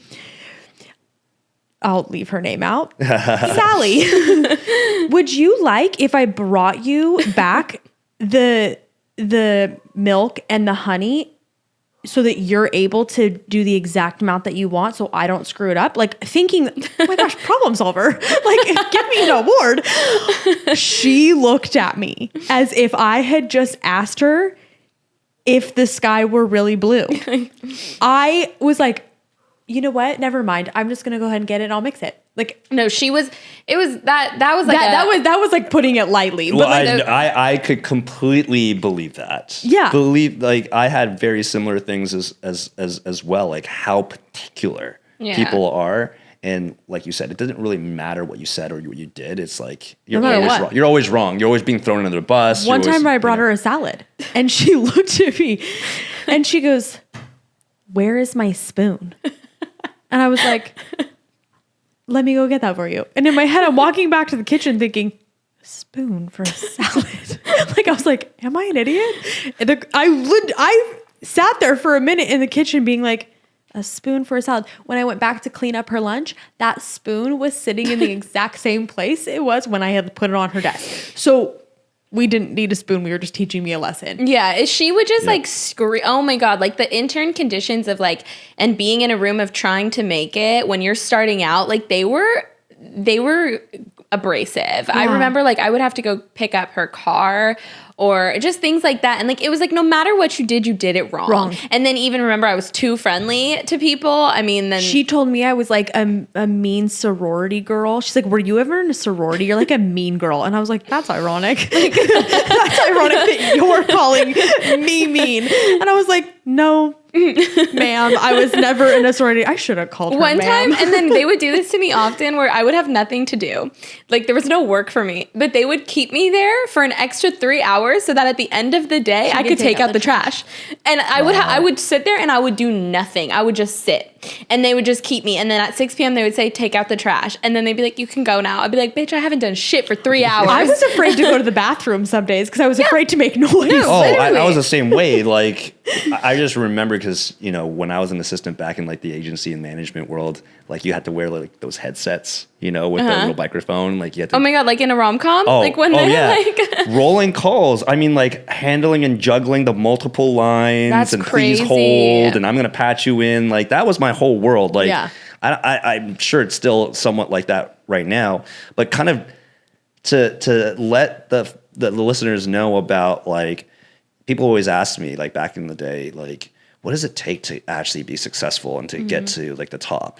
I'll leave her name out. Sally, would you like if I brought you back the milk and the honey so that you're able to do the exact amount that you want so I don't screw it up? Like thinking, oh my gosh, problem solver. Like give me an award. She looked at me as if I had just asked her if the sky were really blue. I was like, you know what? Never mind. I'm just going to go ahead and get it and I'll mix it. Like, no, that was like putting it lightly. Well, but like, I could completely believe that. Yeah. Like I had very similar things as well, like how particular people are. And like you said, it doesn't really matter what you said or what you did. It's like, you're always wrong. You're always wrong. You're always being thrown under the bus. One time I brought her a salad and she looked at me and she goes, "Where is my spoon?" And I was like, let me go get that for you. And in my head, I'm walking back to the kitchen thinking, a spoon for a salad. Like, I was like, am I an idiot? And I sat there for a minute in the kitchen being like, a spoon for a salad. When I went back to clean up her lunch, that spoon was sitting in the exact same place it was when I had put it on her desk. So we didn't need a spoon. We were just teaching me a lesson. Yeah, she would just like scream. Oh my God, like the intern conditions of like, and being in a room of trying to make it when you're starting out, like they were abrasive. I remember like I would have to go pick up her car or just things like that. And like, it was like, no matter what you did it wrong. And then even remember I was too friendly to people. I mean, then she told me I was like a mean sorority girl. She's like, were you ever in a sorority? You're like a mean girl. And I was like, that's ironic. Like, that's ironic that you're calling me mean. And I was like, no, ma'am, I was never in a sorority. I should have called her one ma'am. time. And then they would do this to me often where I would have nothing to do. Like there was no work for me, but they would keep me there for an extra 3 hours so that at the end of the day, I could take out the trash. And I would sit there and I would do nothing. I would just sit and they would just keep me. And then at 6 p.m. they would say, take out the trash. And then they'd be like, you can go now. I'd be like, bitch, I haven't done shit for 3 hours. I was afraid to go to the bathroom some days because I was afraid to make noise. I was the same way. Like, I just remember because, you know, when I was an assistant back in like the agency and management world, like you had to wear like those headsets, you know, with the little microphone. Like you had to. Oh my God, like in a rom-com? Oh, like when like rolling calls. I mean, like handling and juggling the multiple lines. That's and crazy. Please hold and I'm going to patch you in. Like that was my whole world. Like I'm sure it's still somewhat like that right now, but kind of to let the listeners know about like, people always ask me like back in the day, like, what does it take to actually be successful and to get to like the top?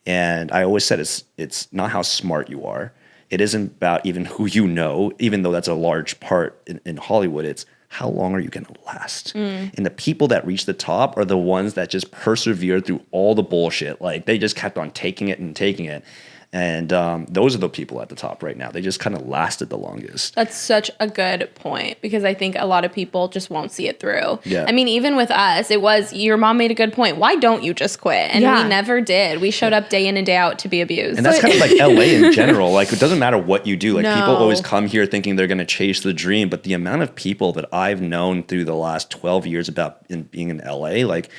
And I always said it's not how smart you are. It isn't about even who you know, even though that's a large part in Hollywood. It's how long are you going to last? And the people that reach the top are the ones that just persevere through all the bullshit. Like they just kept on taking it and taking it. And those are the people at the top right now. They just kind of lasted the longest. That's such a good point because I think a lot of people just won't see it through. Yeah. I mean, even with us, it was your mom made a good point. Why don't you just quit? And we never did. We showed up day in and day out to be abused. And that's kind of like LA in general. Like it doesn't matter what you do. Like No. people always come here thinking they're going to chase the dream. But the amount of people that I've known through the last 12 years about being in LA, like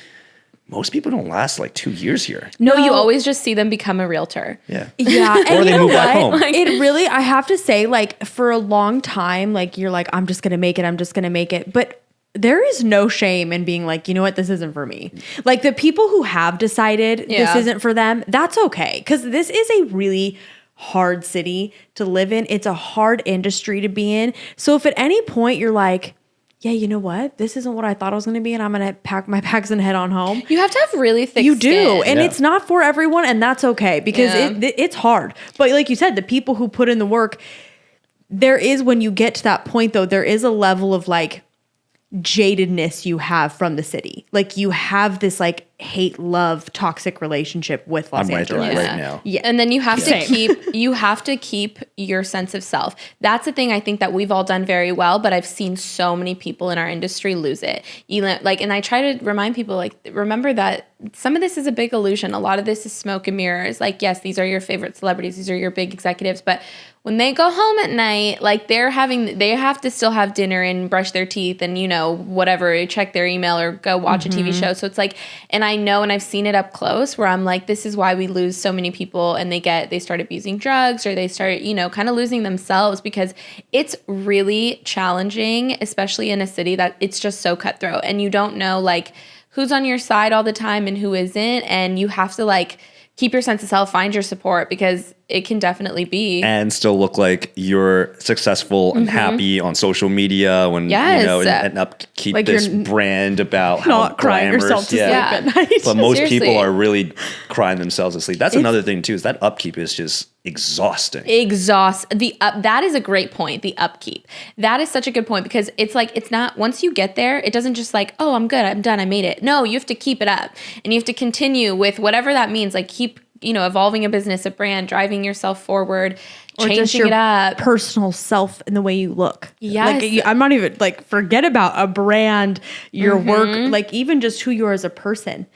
most people don't last like 2 years here. No, you always just see them become a realtor. Yeah. Yeah. Or And they you know move back what? home. It really, I have to say, like, for a long time, like, you're like, I'm just going to make it. I'm just going to make it. But there is no shame in being like, you know what? This isn't for me. Like, the people who have decided this isn't for them, that's okay. Because this is a really hard city to live in. It's a hard industry to be in. So if at any point you're like, yeah, you know what? This isn't what I thought it was going to be, and I'm going to pack my bags and head on home. You have to have really thick You skin. do, and it's not for everyone, and that's okay because it's hard. But like you said, the people who put in the work, there is, when you get to that point, though, there is a level of like jadedness you have from the city. Like you have this like hate-love toxic relationship with Los I'm right there Angeles. right now. Yeah. And then you have Same. to keep your sense of self. That's the thing I think that we've all done very well, but I've seen so many people in our industry lose it. And I try to remind people, like, remember that some of this is a big illusion. A lot of this is smoke and mirrors. Like, yes, these are your favorite celebrities, these are your big executives, but when they go home at night, like they have to still have dinner and brush their teeth and, you know, whatever, check their email or go watch a TV show. So it's like, and I know, and I've seen it up close where I'm like, this is why we lose so many people and they start abusing drugs or they start, you know, kind of losing themselves because it's really challenging, especially in a city that it's just so cutthroat and you don't know like who's on your side all the time and who isn't. And you have to like keep your sense of self, find your support because it can definitely be. And still look like you're successful and happy on social media when, you know, and upkeep Like this you're brand about how not crying glamorous. yourself to sleep at night. But most Seriously. people are really crying themselves to sleep. That's another thing too, is that upkeep is just exhausting. That is a great point. The upkeep. That is such a good point because it's like, it's not, once you get there, it doesn't just like, oh, I'm good, I'm done, I made it. No, you have to keep it up and you have to continue with whatever that means. Like keep, you know, evolving a business, a brand, driving yourself forward, Or changing just your it up. personal self and the way you look. Yes. Like, I'm not even like, forget about a brand, your work, like even just who you are as a person.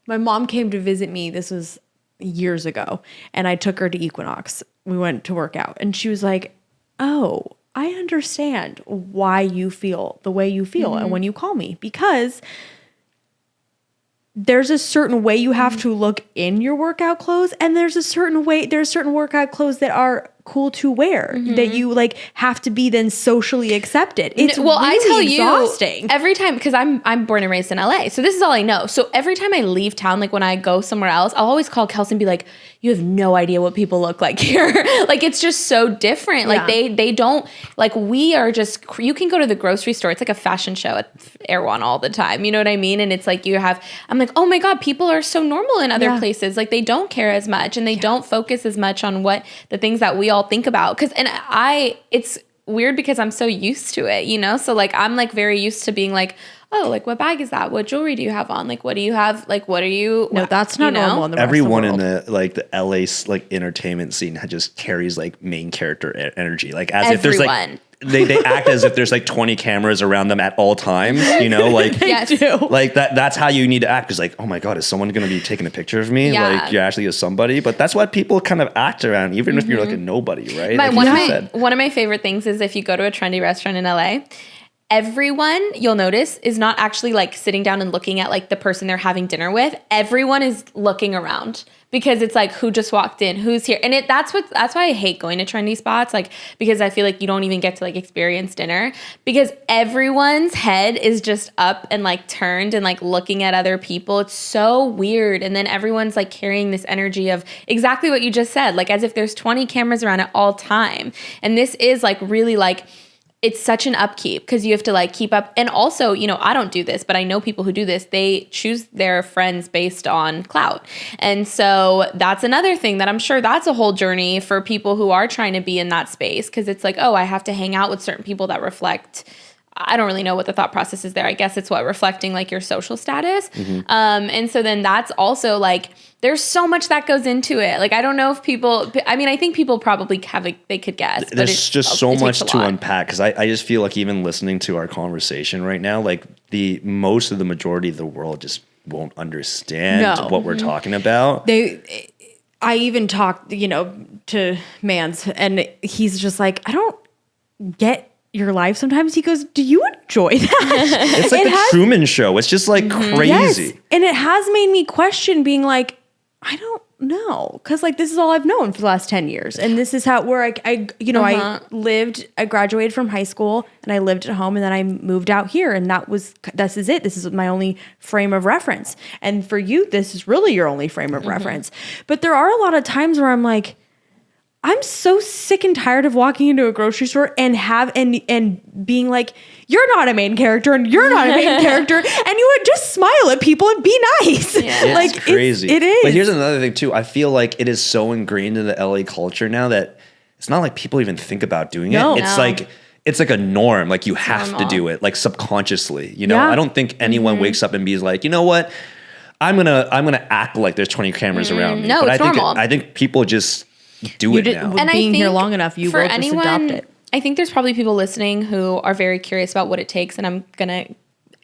My mom came to visit me. This was years ago, and I took her to Equinox. We went to work out, and she was like, oh, I understand why you feel the way you feel and when you call me, because there's a certain way you have to look in your workout clothes, and there's certain workout clothes that are cool to wear that you like have to be then socially accepted. It's well, really I tell exhausting. you every time, because I'm born and raised in LA, so this is all I know. So every time I leave town, like when I go somewhere else, I'll always call Kelsi and be like, you have no idea what people look like here. Like, it's just so different. Like they don't, like, we are just, you can go to the grocery store. It's like a fashion show at Erewhon all the time. You know what I mean? And it's like I'm like, oh my God, people are so normal in other places. Like, they don't care as much, and they don't focus as much on what the things that we all think about. It's weird because I'm so used to it, you know? So like, I'm like very used to being like, oh, like, what bag is that? What jewelry do you have on? Like, what do you have? Like, what are you? No, that's not normal in the Everyone rest of in the world. the LA like entertainment scene just carries like main character energy, like as if there's like they act as if there's like 20 cameras around them at all times, you know, like Yes. like that's how you need to act. Is like, oh my God, is someone going to be taking a picture of me? Yeah. Like, you're actually a somebody. But that's what people kind of act around, even if you're like a nobody, right? But Like one of my favorite things is if you go to a trendy restaurant in LA, everyone, you'll notice, is not actually like sitting down and looking at like the person they're having dinner with. Everyone is looking around, because it's like, who just walked in, who's here. And that's why I hate going to trendy spots, like, because I feel like you don't even get to like experience dinner, because everyone's head is just up and like turned and like looking at other people. It's so weird. And then everyone's like carrying this energy of exactly what you just said, like as if there's 20 cameras around at all time. And this is like really like, it's such an upkeep, because you have to like keep up. And also, you know, I don't do this, but I know people who do this. They choose their friends based on clout. And so that's another thing that I'm sure that's a whole journey for people who are trying to be in that space. Because it's like, oh, I have to hang out with certain people that reflect, I don't really know what the thought process is there. I guess it's reflecting like your social status. And so then that's also like, there's so much that goes into it. Like, I don't know if I think people probably they could guess. There's just so much to unpack, because I just feel like even listening to our conversation right now, like the majority of the world just won't understand what we're talking about. I even talked, you know, to Mans, and he's just like, I don't get your life sometimes. He goes, do you enjoy that? It's like the Truman Show. It's just like crazy. Yes. And it has made me question being like, I don't know. Cause like, this is all I've known for the last 10 years. And this is where I graduated from high school, and I lived at home, and then I moved out here, and this is it. This is my only frame of reference. And for you, this is really your only frame of reference. But there are a lot of times where I'm like, I'm so sick and tired of walking into a grocery store and being like, you're not a main character, and you're not a main character, and you would just smile at people and be nice. Yeah. Like, it's crazy. It is. But here's another thing too. I feel like it is so ingrained in the LA culture now that it's not like people even think about doing it. It's like a norm. Like, you have to do it, like subconsciously. You know, I don't think anyone wakes up and be like, you know what, I'm gonna act like there's 20 cameras around me. No, but it's normal. I think people just do it now. And being here long enough, you will just adopt it. I think there's probably people listening who are very curious about what it takes, and I'm gonna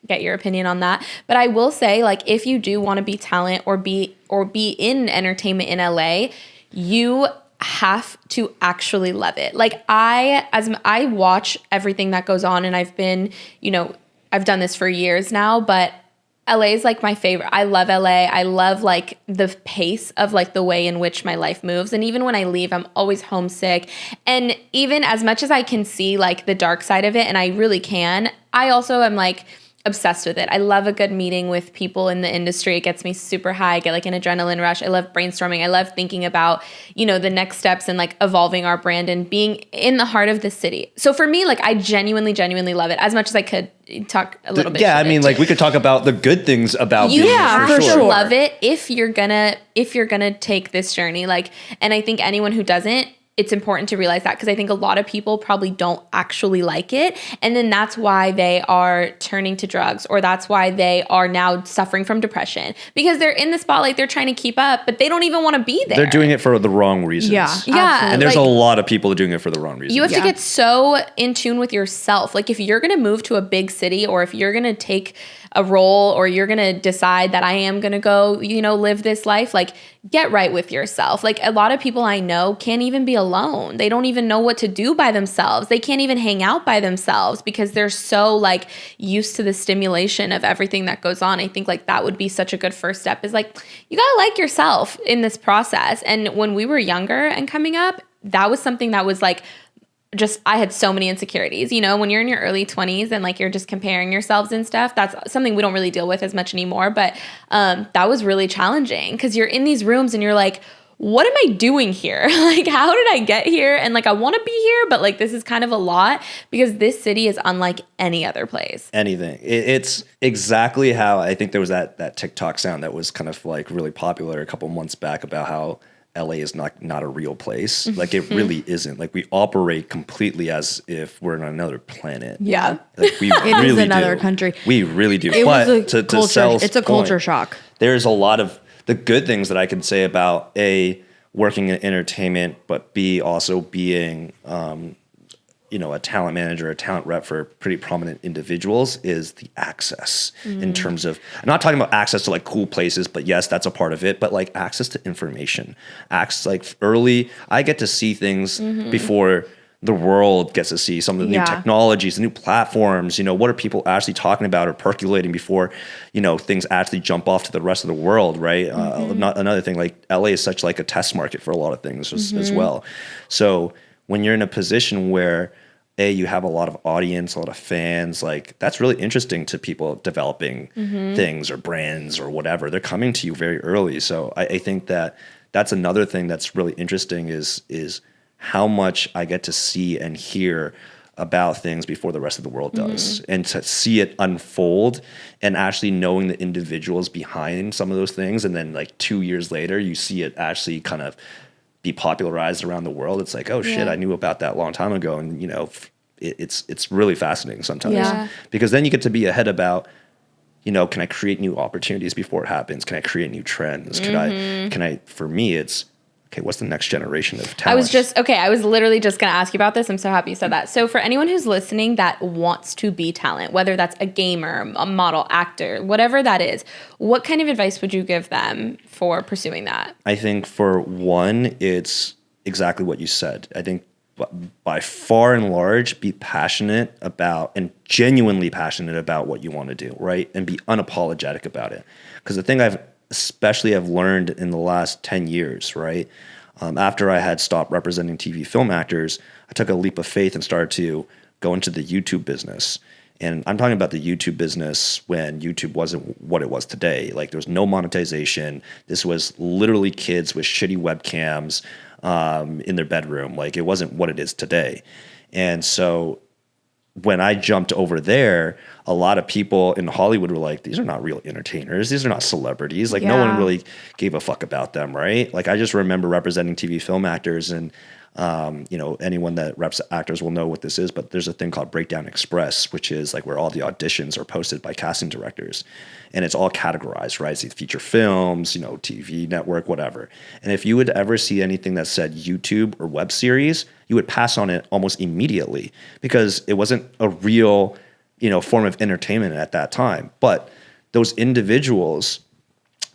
get your opinion on that. But I will say, like, if you do want to be talent or be in entertainment in LA, you have to actually love it. Like, I watch everything that goes on, and I've been, you know, I've done this for years now, but LA is like my favorite. I love LA. I love like the pace of like the way in which my life moves. And even when I leave, I'm always homesick. And even as much as I can see like the dark side of it, and I really can, I also am like obsessed with it. I love a good meeting with people in the industry. It gets me super high. I get like an adrenaline rush. I love brainstorming. I love thinking about, you know, the next steps and like evolving our brand and being in the heart of the city. So for me, like, I genuinely love it as much as I could talk a little bit. Yeah, I mean, like, we could talk about the good things about you being have for to sure. love it if you're gonna take this journey. Like, and I think anyone who doesn't, it's important to realize that, because I think a lot of people probably don't actually like it. And then that's why they are turning to drugs, or that's why they are now suffering from depression, because they're in the spotlight, they're trying to keep up, but they don't even want to be there. They're doing it for the wrong reasons. Yeah. And there's like, a lot of people doing it for the wrong reasons. you have to get so in tune with yourself. Like, if you're going to move to a big city, or if you're going to take a role, or you're going to decide that I am going to go, you know, live this life, like get right with yourself. Like a lot of people I know can't even be alone. They don't even know what to do by themselves. They can't even hang out by themselves because they're so like used to the stimulation of everything that goes on. I think like that would be such a good first step, is like, you got to like yourself in this process. And when we were younger and coming up, that was something that was like, just, I had so many insecurities, you know, when you're in your early 20s and like you're just comparing yourselves and stuff. That's something we don't really deal with as much anymore. But that was really challenging because you're in these rooms and you're like, what am I doing here? Like, how did I get here? And like, I want to be here, but like, this is kind of a lot because this city is unlike any other place. Anything. It's exactly how I think there was that TikTok sound that was kind of like really popular a couple months back about how LA is not a real place. Like it really isn't. Like we operate completely as if we're on another planet. Yeah. Like we It really is another do. country. We really do. It But was a to culture. Cel's It's a culture shock. There's a lot of the good things that I can say about A, working in entertainment, but B, also being you know, a talent manager, a talent rep for pretty prominent individuals, is the access in terms of, I'm not talking about access to like cool places, but yes, that's a part of it, but like access to information, access like early, I get to see things before the world gets to see some of the new technologies, the new platforms, you know, what are people actually talking about or percolating before, you know, things actually jump off to the rest of the world, right? Another thing, like LA is such like a test market for a lot of things as well. So when you're in a position where you have a lot of audience, a lot of fans, like that's really interesting to people developing things or brands or whatever. They're coming to you very early. So I think that's another thing that's really interesting is how much I get to see and hear about things before the rest of the world does, and to see it unfold and actually knowing the individuals behind some of those things. And then like 2 years later, you see it actually kind of be popularized around the world. It's like, oh shit, I knew about that a long time ago. And you know, it's really fascinating sometimes because then you get to be ahead about, you know, can I create new opportunities before it happens? Can I create new trends? Can I, for me, it's, okay, what's the next generation of talent? I was literally just going to ask you about this. I'm so happy you said that. So for anyone who's listening that wants to be talent, whether that's a gamer, a model, actor, whatever that is, what kind of advice would you give them for pursuing that? I think for one, it's exactly what you said. I think by far and large, be passionate about and genuinely passionate about what you want to do, right? And be unapologetic about it. Because the thing I've learned in the last 10 years, right? After I had stopped representing TV film actors, I took a leap of faith and started to go into the YouTube business. And I'm talking about the YouTube business when YouTube wasn't what it was today. Like there was no monetization. This was literally kids with shitty webcams in their bedroom. Like it wasn't what it is today. And so when I jumped over there, a lot of people in Hollywood were like, these are not real entertainers. These are not celebrities. Like no one really gave a fuck about them, right? Like I just remember representing TV film actors, and you know, anyone that reps actors will know what this is, but there's a thing called Breakdown Express, which is like where all the auditions are posted by casting directors. And it's all categorized, right? It's feature films, you know, TV network, whatever. And if you would ever see anything that said YouTube or web series, you would pass on it almost immediately because it wasn't a real, you know, form of entertainment at that time. But those individuals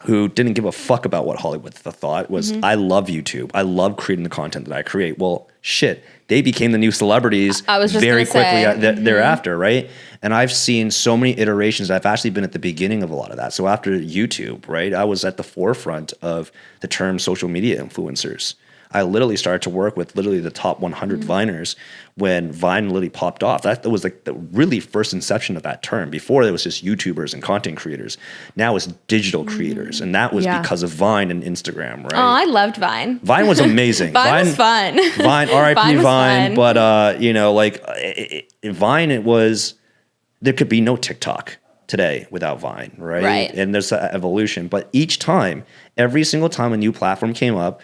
who didn't give a fuck about what Hollywood thought was, I love YouTube. I love creating the content that I create. Well, shit, they became the new celebrities very quickly thereafter, right? And I've seen so many iterations. I've actually been at the beginning of a lot of that. So after YouTube, right, I was at the forefront of the term social media influencers. I literally started to work with literally the top 100 Viners when Vine literally popped off. That was like the really first inception of that term. Before it was just YouTubers and content creators. Now it's digital creators. And that was because of Vine and Instagram, right? Oh, I loved Vine. Vine was amazing. Vine was fun. Vine, RIP Vine. Fun. But, you know, like Vine, there could be no TikTok today without Vine, right? And there's an evolution. But each time, every single time a new platform came up,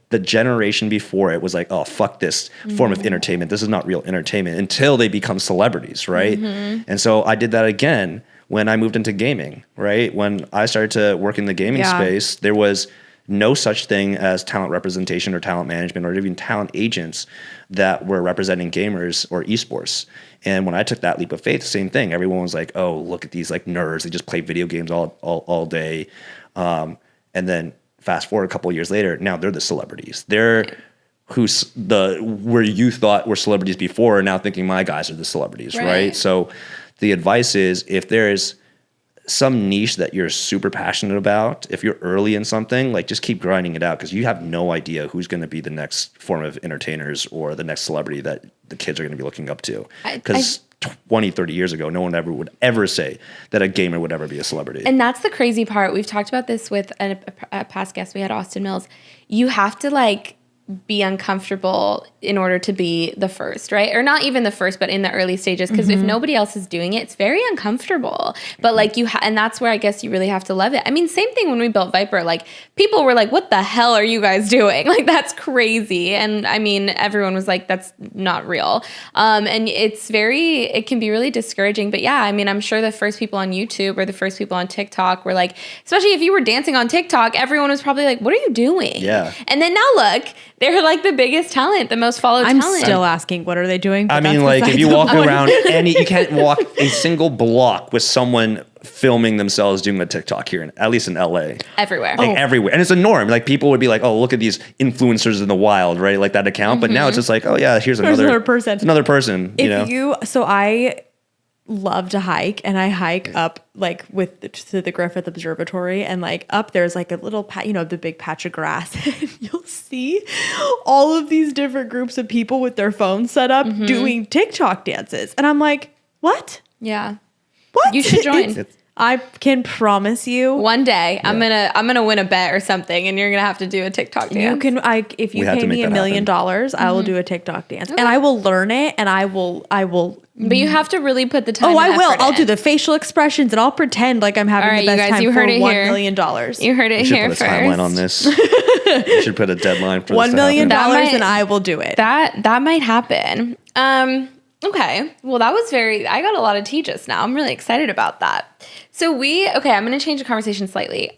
the generation before it was like, oh, fuck this form of entertainment. This is not real entertainment until they become celebrities, right? And so I did that again when I moved into gaming, right? When I started to work in the gaming space, there was no such thing as talent representation or talent management or even talent agents that were representing gamers or esports. And when I took that leap of faith, same thing. Everyone was like, oh, look at these like nerds. They just play video games all day. And then fast forward a couple of years later, now they're the celebrities. They're where you thought were celebrities before are now thinking my guys are the celebrities, right? So the advice is, if there's some niche that you're super passionate about, if you're early in something, like just keep grinding it out, because you have no idea who's going to be the next form of entertainers or the next celebrity that the kids are going to be looking up to. Because 20, 30 years ago, no one would ever say that a gamer would ever be a celebrity. And that's the crazy part. We've talked about this with a past guest. We had Austin Mills. You have to like be uncomfortable in order to be the first, right? Or not even the first, but in the early stages. Because if nobody else is doing it, it's very uncomfortable. But like and that's where I guess you really have to love it. I mean, same thing when we built Viper, like people were like, what the hell are you guys doing? Like, that's crazy. And I mean, everyone was like, that's not real. And it can be really discouraging. But yeah, I mean, I'm sure the first people on YouTube or the first people on TikTok were like, especially if you were dancing on TikTok, everyone was probably like, what are you doing? Yeah. And then now look, they're like the biggest talent, the most followed talent. I'm still asking, what are they doing? But I mean, like, if you walk around you can't walk a single block with someone filming themselves doing a TikTok here, at least in LA. Everywhere. Like everywhere. And it's a norm. Like people would be like, oh, look at these influencers in the wild, right? Like that account. But now it's just like, oh yeah, here's another person. It's another person. So I love to hike, and I hike up like to the Griffith Observatory, and like up there's like a little the big patch of grass, and you'll see all of these different groups of people with their phones set up doing TikTok dances, and I'm like, what? Yeah. What? You should join. I can promise you, one day I'm gonna win a bet or something, and you're gonna have to do a TikTok dance. you can. If you pay me $1 million, I will do a TikTok dance, and I will learn it, and I will. But you have to really put the time. Oh, I will. I'll do the. the facial expressions, and I'll pretend like I'm having All right, the best you guys, time you for heard it $1 here. million. You heard it We should here put first. a timeline on this. You should put a deadline for $1 million, happen. and I will do it. That might happen. Okay. Well, that was I got a lot of tea just now. I'm really excited about that. So I'm going to change the conversation slightly.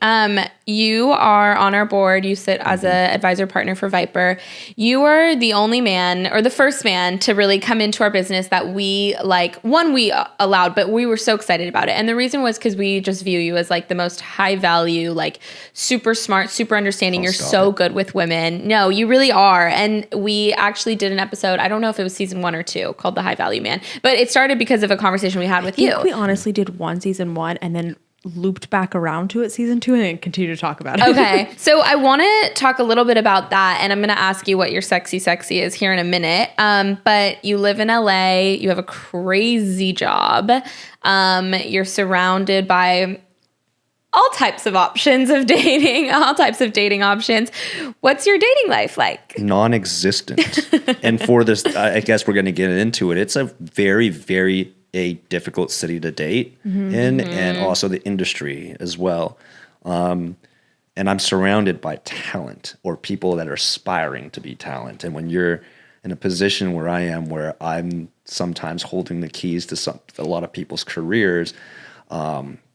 You are on our board. You sit as an advisor partner for Viper. You are the only man, or the first man, to really come into our business that we allowed, but we were so excited about it. And the reason was because we just view you as like the most high value, like super smart, super understanding. You're so good with women. No, you really are. And we actually did an episode, I don't know if it was season 1 or 2, called The High Value Man, but it started because of a conversation we had with you. We honestly did season 1 and then looped back around to it season 2 and then continue to talk about it. Okay. So I want to talk a little bit about that, and I'm going to ask you what your sexy is here in a minute. But you live in LA, you have a crazy job. You're surrounded by all types of options of dating, all types of dating options. What's your dating life like? Non-existent. And for this, I guess we're going to get into it. It's a very, very difficult city to date in, and also the industry as well. And I'm surrounded by talent, or people that are aspiring to be talent. And when you're in a position where I am, where I'm sometimes holding the keys to a lot of people's careers,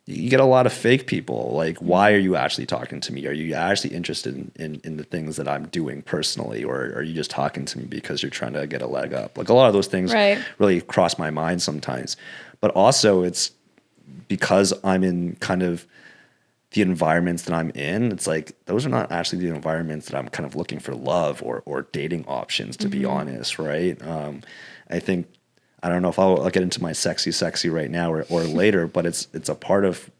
you get a lot of fake people. Like, why are you actually talking to me? Are you actually interested in the things that I'm doing personally? Or are you just talking to me because you're trying to get a leg up? Like, a lot of those things really cross my mind sometimes. But also, it's because I'm in kind of the environments that I'm in, it's like, those are not actually the environments that I'm kind of looking for love or dating options, to be honest, right? I think, I don't know if I'll get into my sexy right now or later, but it's a part of.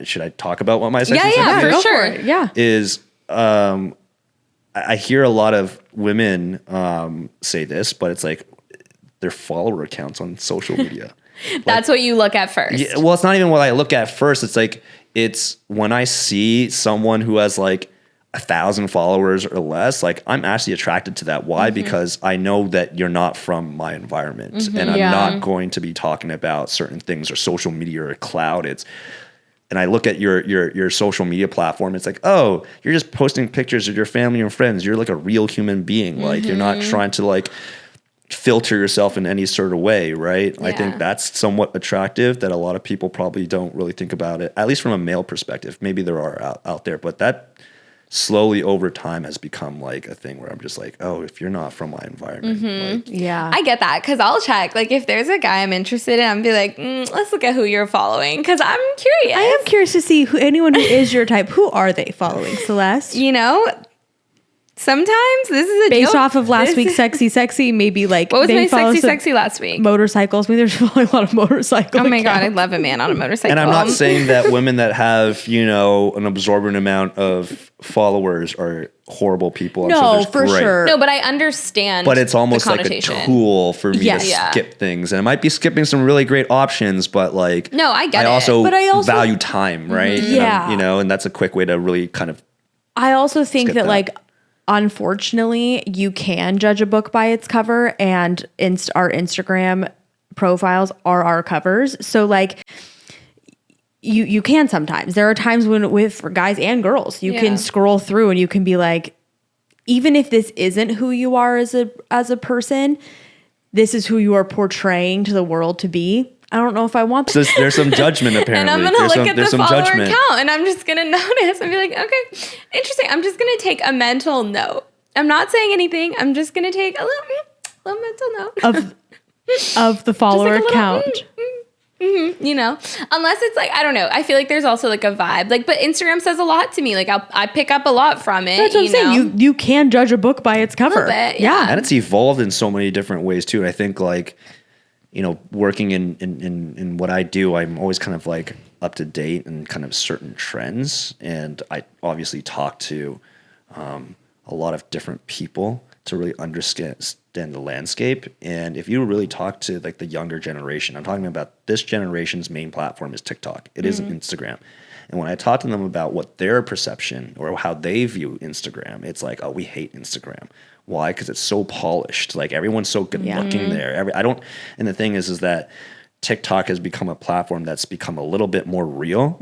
Should I talk about what my sexy for is? sure. Yeah, is I hear a lot of women say this, but it's like their follower accounts on social media. That's what you look at first. Yeah, well, it's not even what I look at first. It's like it's when I see someone who has like 1,000 followers or less, like I'm actually attracted to that. Why? Because I know that you're not from my environment, and I'm not going to be talking about certain things or social media or cloud. And I look at your social media platform. It's like, oh, you're just posting pictures of your family and friends. You're like a real human being. Like you're not trying to like filter yourself in any sort of way, right? Yeah. I think that's somewhat attractive, that a lot of people probably don't really think about it, at least from a male perspective. Maybe there are out there, but that slowly over time has become like a thing where I'm just like, oh, if you're not from my environment, like, Yeah. I get that because I'll check. Like, if there's a guy I'm interested in, I'm be like, let's look at who you're following because I'm curious. I am curious to see anyone who is your type. Who are they following, Celeste? You know, sometimes this is a Based deal. off of last week's Sexy, maybe like What was they my follow some sexy last week? motorcycles. Maybe they're following a lot of motorcycle. Oh my God, I accounts. love a man on a motorcycle. and I'm not saying that women that have, you know, an absorbent amount of followers are horrible people. I'm sure No, there's for great. sure. No, but I understand. But it's almost the like a connotation. tool for me Yes. to Yeah. skip things. And I might be skipping some really great options, but like, No, I get it. also But I also- value time, right? And Yeah. you know, and that's a quick way to really kind of, I also think Skip that, that. like, unfortunately, you can judge a book by its cover, and our Instagram profiles are our covers. So, like, you can sometimes. There are times when, for guys and girls, you Yeah. can scroll through and you can be like, even if this isn't who you are as a person, this is who you are portraying to the world to be. I don't know if I want that. there's some judgment apparently. And I'm gonna There's look some- at there's the some follower judgment. account, and I'm just gonna notice and be like, okay, interesting. I'm just gonna take a mental note. I'm not saying anything. I'm just gonna take a little mental note. of the follower Just like a little, account. You know, unless it's like, I don't know. I feel like there's also like a vibe. Like, but Instagram says a lot to me. Like, I pick up a lot from it. That's what I'm saying. You can judge a book by its cover. bit, yeah. And it's evolved in so many different ways too. And I think like, you know, working in what I do, I'm always kind of like up to date and kind of certain trends. And I obviously talk to a lot of different people to really understand the landscape. And if you really talk to like the younger generation, I'm talking about this generation's main platform is TikTok. It isn't Instagram. And when I talk to them about what their perception or how they view Instagram, it's like, oh, we hate Instagram. Why? Because it's so polished. Like everyone's so good looking there. And the thing is that TikTok has become a platform that's become a little bit more real,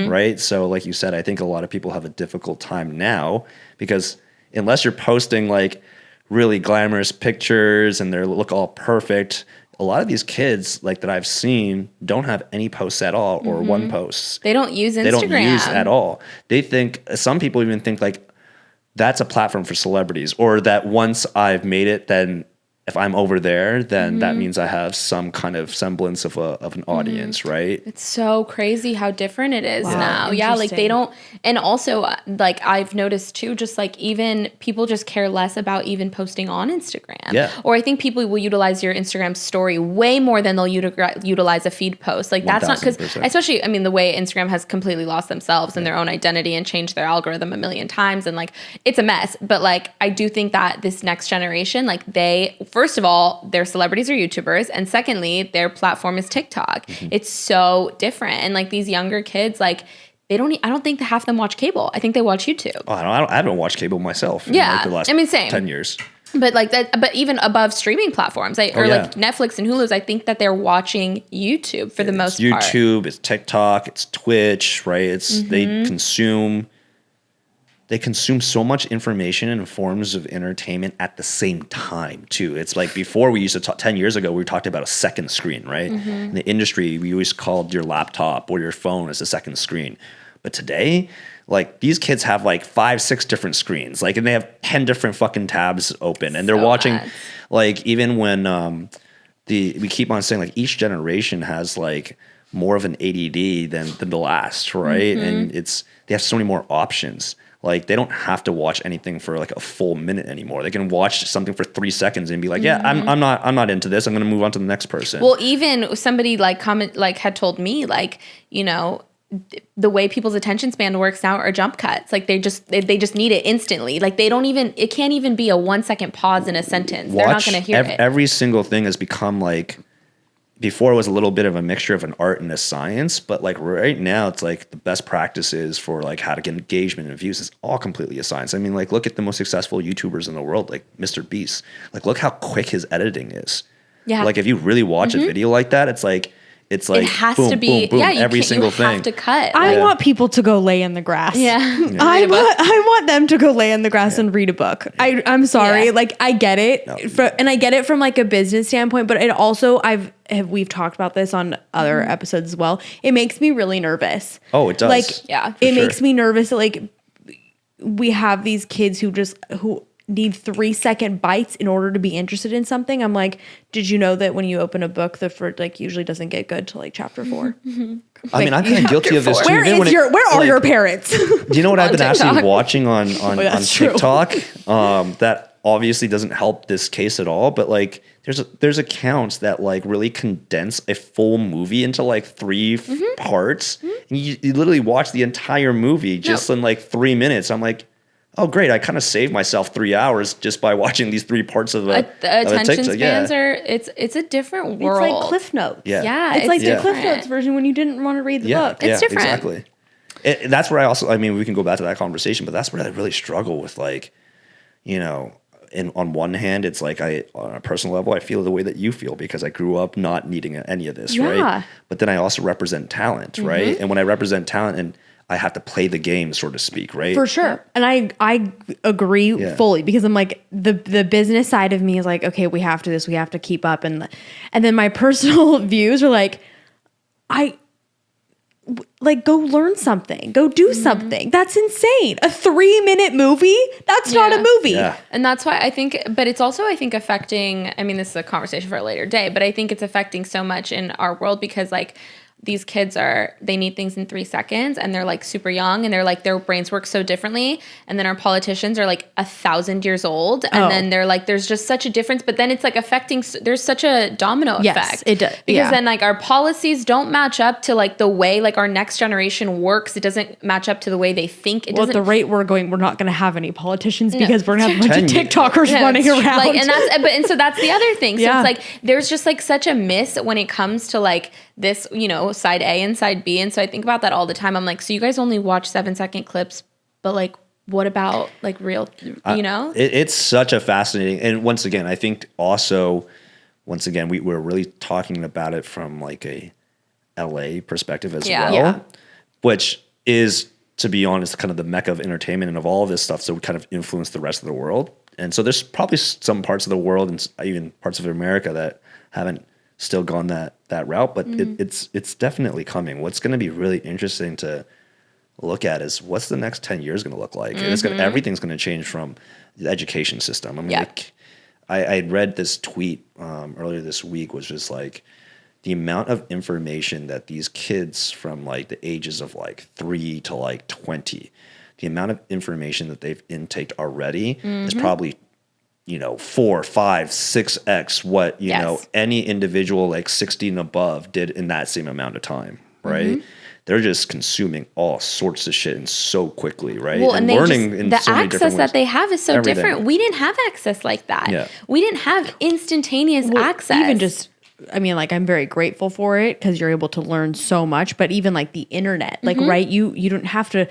right? So like you said, I think a lot of people have a difficult time now because unless you're posting like really glamorous pictures and they look all perfect, a lot of these kids like that I've seen don't have any posts at all or one post. They don't use Instagram. They don't use at all. They think, some people even think like that's a platform for celebrities, or that once I've made it, then if I'm over there, then that means I have some kind of semblance of an audience, right? It's so crazy how different it is Wow, now. Yeah, like they interesting. don't, and also like I've noticed too, just like even people just care less about even posting on Instagram. Yeah. Or I think people will utilize your Instagram story way more than they'll utilize a feed post. Like that's not because, 1000%. especially, I mean, the way Instagram has completely lost themselves and their own identity and changed their algorithm a million times. And like, it's a mess. But like, I do think that this next generation, like first of all, they're celebrities or YouTubers. And secondly, their platform is TikTok. It's so different. And like these younger kids, like I don't think half of them watch cable. I think they watch YouTube. Oh, I haven't watched cable myself in Yeah, like the last I mean, same. 10 years. But like that, but even above streaming platforms, like Netflix and Hulu's, I think that they're watching YouTube for the most part. YouTube, it's TikTok, it's Twitch, right? It's they consume so much information and forms of entertainment at the same time too. It's like before we used to talk 10 years ago, we talked about a second screen, right? In the industry, we always called your laptop or your phone as a second screen. But today, like these kids have like 5-6 different screens, like, and they have 10 different fucking tabs open, and they're So watching nuts. like, even when we keep on saying like each generation has like more of an ADD than the last, right? And they have so many more options. Like they don't have to watch anything for like a full minute anymore. They can watch something for 3 seconds and be like, yeah, I'm not into this. I'm going to move on to the next person. Well, even somebody had told me, like, you know, the way people's attention span works now are jump cuts. Like they just need it instantly. Like it can't even be a 1 second pause in a sentence. They're not going to hear it. Every single thing has become like, before it was a little bit of a mixture of an art and a science, but like right now it's like the best practices for like how to get engagement and views is all completely a science. I mean, like look at the most successful YouTubers in the world, like Mr. Beast. Like look how quick his editing is. Yeah. Like if you really watch a video like that, it's like it has boom, to be, boom, boom, yeah, every single thing. You have to cut. I want people to go lay in the grass. Yeah. I want them to go lay in the grass and read a book. I'm sorry. Yeah. Like I get it. And I get it from like a business standpoint, but it also, we've talked about this on other episodes as well. It makes me really nervous. Oh, it does. Like, Yeah, it sure. makes me nervous that like we have these kids who need 3-second bites in order to be interested in something. I'm like, did you know that when you open a book, the fruit like usually doesn't get good till like chapter 4? I mean, I'm kind of guilty of this too. Where are your parents? Do you know what I've been actually watching on true. TikTok? That obviously doesn't help this case at all. But like, there's accounts that like really condense a full movie into like 3 parts. And you literally watch the entire movie just in like 3 minutes. I'm like, oh, great. I kind of saved myself 3 hours just by watching these 3 parts of the attention spans are, it's a different world. It's like Cliff Notes. Yeah, it's like the Cliff Notes version when you didn't want to read the book. It's different. Exactly. That's where I mean, we can go back to that conversation, but that's where I really struggle with, like, you know, on one hand, it's like on a personal level, I feel the way that you feel because I grew up not needing any of this, right? But then I also represent talent, right? And when I represent talent and I have to play the game, so to speak, right? For sure. And I agree fully because I'm like, the business side of me is like, okay, we have to keep up. And then my personal views are like, go learn something, go do something. That's insane. A 3-minute movie? That's not a movie. Yeah. And that's why I think, but it's also, I think, affecting, I mean, this is a conversation for a later day, but I think it's affecting so much in our world because like, these kids they need things in 3 seconds and they're like super young and they're like, their brains work so differently. And then our politicians are like 1,000 years old. And then they're like, there's just such a difference, but then it's like affecting, there's such a domino effect. It does. Because then like our policies don't match up to like the way like our next generation works. It doesn't match up to the way they think. At the rate we're going, we're not going to have any politicians because we're going to have a bunch of TikTokers running around. Like, and so that's the other thing. So it's like, there's just like such a miss when it comes to like this, you know, side A and side B. And so I think about that all the time. I'm like, so you guys only watch 7-second clips, but like, what about like real, you know? It's such a fascinating, and once again, I think also, we're really talking about it from like a LA perspective as well, which is, to be honest, kind of the mecca of entertainment and of all of this stuff. So we kind of influence the rest of the world. And so there's probably some parts of the world and even parts of America that haven't still gone that route, but it's definitely coming. What's going to be really interesting to look at is what's the next 10 years going to look like. And everything's going to change from the education system. I mean, like, I had read this tweet earlier this week, which was like the amount of information that these kids from like the ages of like 3 to like 20, the amount of information that they've intaked already is probably, you know, 4, 5, 6x what, you know, any individual like 60 and above did in that same amount of time, right? They're just consuming all sorts of shit and so quickly, right? Well, and learning in the so many access different ways. that they have is so different. We didn't have access like that. Yeah. We didn't have instantaneous access. Even just, I mean, like, I'm very grateful for it because you're able to learn so much, but even like the internet, like, right, you don't have to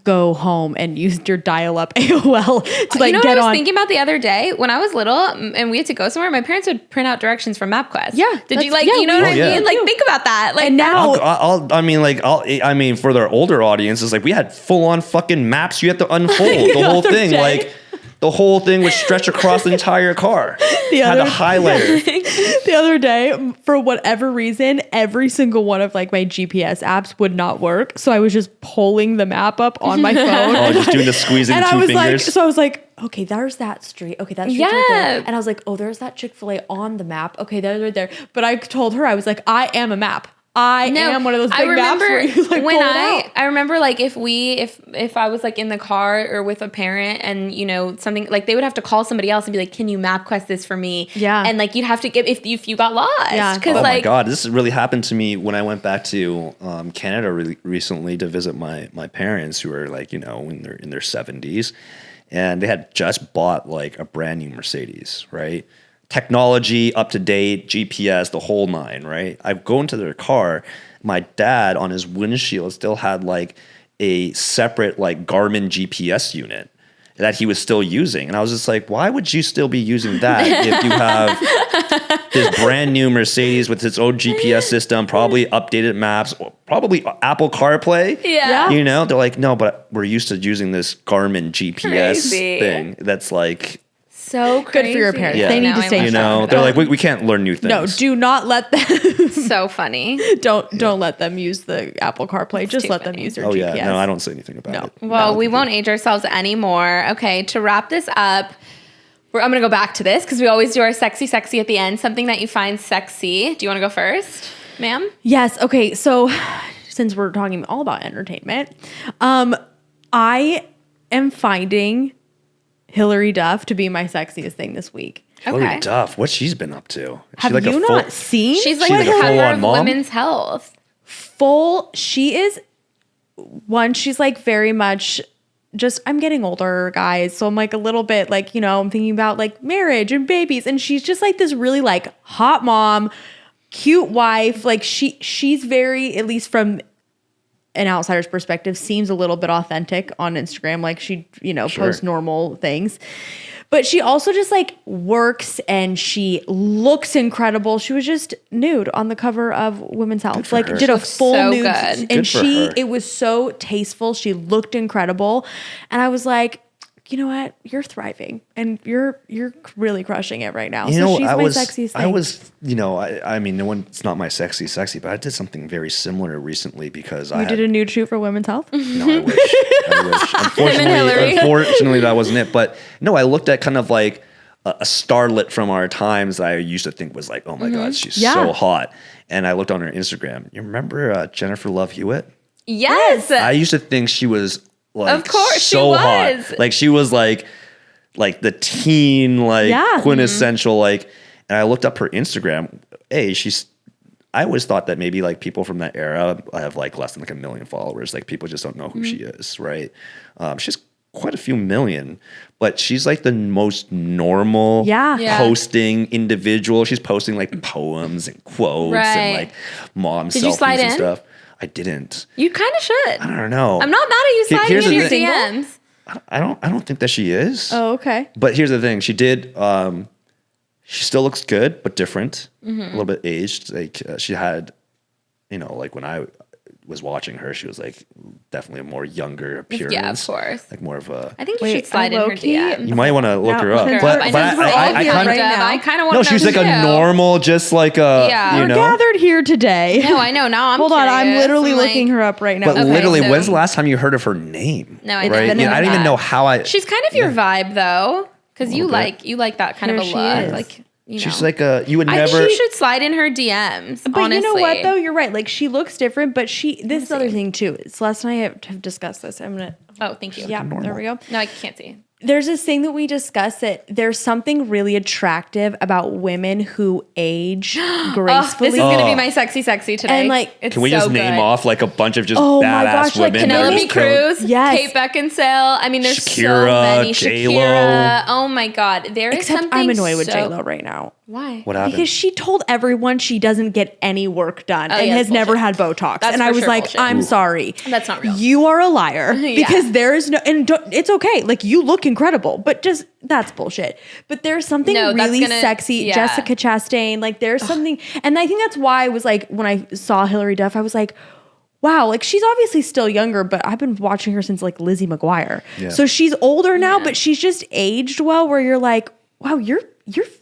go home and use your dial-up AOL to like you know get what I was on. thinking about the other day when I was little and we had to go somewhere, my parents would print out directions from MapQuest. Yeah. Did you like, you know what I mean? Like, think about that. Like, and now I mean, for their older audiences, like we had full on fucking maps. You had to unfold the whole thing. Day. Like the whole thing would stretch across the entire car. Had a highlighter. The other day, for whatever reason, every single one of like my GPS apps would not work. So I was just pulling the map up on my phone. Oh, just doing the squeezing and two I was fingers. like, so I was like, okay, there's that street. Okay, that street's right there. And I was like, oh, there's that Chick-fil-A on the map. Okay, that's right there. But I told her, I was like, I am a map. I am one of those big maps where you like when pull it out. I remember like if I was like in the car or with a parent and you know something like they would have to call somebody else and be like, can you MapQuest this for me? Yeah. And like you'd have to give if you got lost. Yeah. Cause oh like, my God, this really happened to me when I went back to Canada recently to visit my parents who are like, you know, in their 70s, and they had just bought like a brand new Mercedes, right? Technology, up to date, GPS, the whole nine, right? I go into their car. My dad on his windshield still had like a separate like Garmin GPS unit that he was still using. And I was just like, why would you still be using that if you have this brand new Mercedes with its own GPS system, probably updated maps, probably Apple CarPlay? Yeah. You know, they're like, no, but we're used to using this Garmin GPS Crazy. thing that's like, so crazy. Good for your parents. Yeah. They need Now to I stay want You strong. know, they're like, we can't learn new things. No, do not let them. so funny. don't let them use the Apple CarPlay. Just too let them funny. use their Oh GPS. yeah, no, I don't say anything about No. it. Well, we won't age ourselves anymore. Okay, to wrap this up, I'm going to go back to this because we always do our sexy at the end. Something that you find sexy. Do you want to go first, ma'am? Yes. Okay. So since we're talking all about entertainment, I am finding Hillary Duff to be my sexiest thing this week. Hillary Duff, what she's been up to? Is Have she like you a full, not seen? She's like She's the like a cover full-on of mom? Women's Health. She is one, she's like very much just, I'm getting older, guys. So I'm like a little bit like, I'm thinking about like marriage and babies. And she's just like this really like hot mom, cute wife. Like she's very, at least from an outsider's perspective, seems a little bit authentic on Instagram. Like she, posts normal things. But she also just like works and she looks incredible. She was just nude on the cover of Women's Health. Like her. did a Looks full so nude good. and Good for her. it was so tasteful. She looked incredible. And I was like, you know what? You're thriving and you're really crushing it right now. You So know, she's I my was, sexiest thing. I was, I mean, no one, it's not my sexy, but I did something very similar recently because I You did a nude shoot for Women's Health? No, I wish. Unfortunately, that wasn't it. But no, I looked at kind of like a starlet from our times. I used to think was like, oh my God, she's Yeah. so hot. And I looked on her Instagram. You remember Jennifer Love Hewitt? Yes. I used to think she was like, Of course, she so was. hot. Like she was like the teen, like Yeah. quintessential, like. And I looked up her Instagram. I always thought that maybe like people from that era have like less than like 1 million followers. Like people just don't know who she is, right? She's quite a few million, but she's like the most normal Yeah. posting individual. She's posting like poems and quotes Right. and like mom Did you selfies slide and in? stuff. I didn't. You kind of should. I don't know. I'm not mad at you sliding Here's in the your thing. DMs. I don't think that she is. Oh, okay. But here's the thing. She did. She still looks good, but different. Mm-hmm. A little bit aged. Like she had, like when I was watching her, she was like definitely a more younger appearance. Yeah, of course. Like more of a. I think you Wait, should slide in her low-key- DMs. You might want to look her up. since But, we're- but since we're all I here kind of. right now. I kind of want No, to know she's like too. a normal, just like a. Yeah. You We're know. gathered here today. No, I know. Now I'm Hold on, I'm curious. literally I'm like- looking her up right now. But Okay, literally, so- when's the last time you heard of her name? No, I right? didn't. I didn't even know how I. She's kind of your vibe though, because you little bit. like that kind Here of a she look. is. Like She's like a. You would I never. think you should slide in her DMs. But honestly. you know what though? You're right. Like she looks different, but this is the other thing too. Celeste and I have discussed this. I'm gonna Oh, thank you. yeah, there we go. No, I can't see. There's this thing that we discussed that there's something really attractive about women who age gracefully. This is gonna be my sexy today. And, like, it's Can we so just name good. off like a bunch of just Oh my badass gosh, like women? that are Penelope just killing- Cruz, Yes. Kate Beckinsale. I mean, there's so Shakira, many. J-Lo. Shakira. Oh my God, there is Except something. I'm annoyed with so- J-Lo right now. Why? What happened? Because she told everyone she doesn't get any work done and yeah, has that's never bullshit. had Botox. That's and I for was sure like, bullshit. I'm sorry. That's not real. You are a liar. Yeah. Because there is no, and it's okay. Like you look incredible, but just, that's bullshit. But there's something No, that's really gonna- sexy. yeah. Jessica Chastain, like there's something, and I think that's why I was like, when I saw Hillary Duff, I was like, wow, like she's obviously still younger, but I've been watching her since like Lizzie McGuire. Yeah. So she's older now, Yeah. but she's just aged well where you're like, wow, you're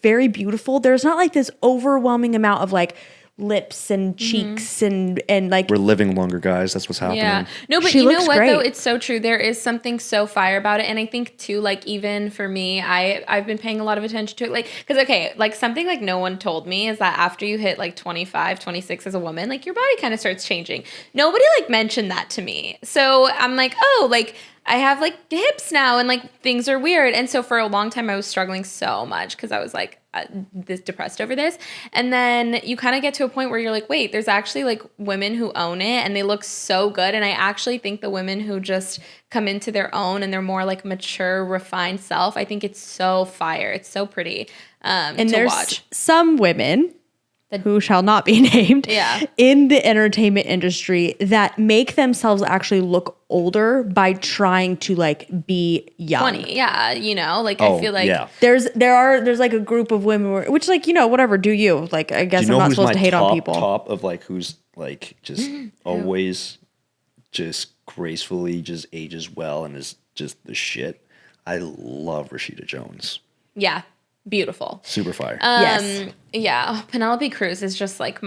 very beautiful. There's not like this overwhelming amount of like lips and cheeks and like We're living longer, guys. That's what's happening. Yeah. No, but She you know looks what though? great. It's so true. There is something so fire about it. And I think too, like even for me, I've been paying a lot of attention to it. Like, cause okay, like something like no one told me is that after you hit like 25, 26 as a woman, like your body kind of starts changing. Nobody like mentioned that to me. So I'm like, oh, like I have like hips now and like things are weird. And so for a long time I was struggling so much because I was like this depressed over this. And then you kind of get to a point where you're like, wait, there's actually like women who own it and they look so good. And I actually think the women who just come into their own and they're more like mature, refined self, I think it's so fire. It's so pretty and to there's watch. some women who shall not be named Yeah. in the entertainment industry that make themselves actually look older by trying to like be young. 20, yeah, you know, like Oh, I feel like yeah. There's like a group of women which like, whatever, do you. Like I guess Do you I'm know not who's supposed my to hate on people. top of like who's like just always just gracefully just ages well and is just the shit? I love Rashida Jones. Yeah, beautiful. Super fire. Yes. Yeah, oh, Penelope Cruz is just like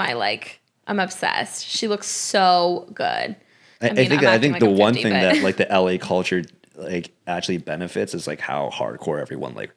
I'm obsessed. She looks so good. I mean, think I'm I acting think like the I'm one 50, thing but- that like the LA culture like actually benefits is like how hardcore everyone like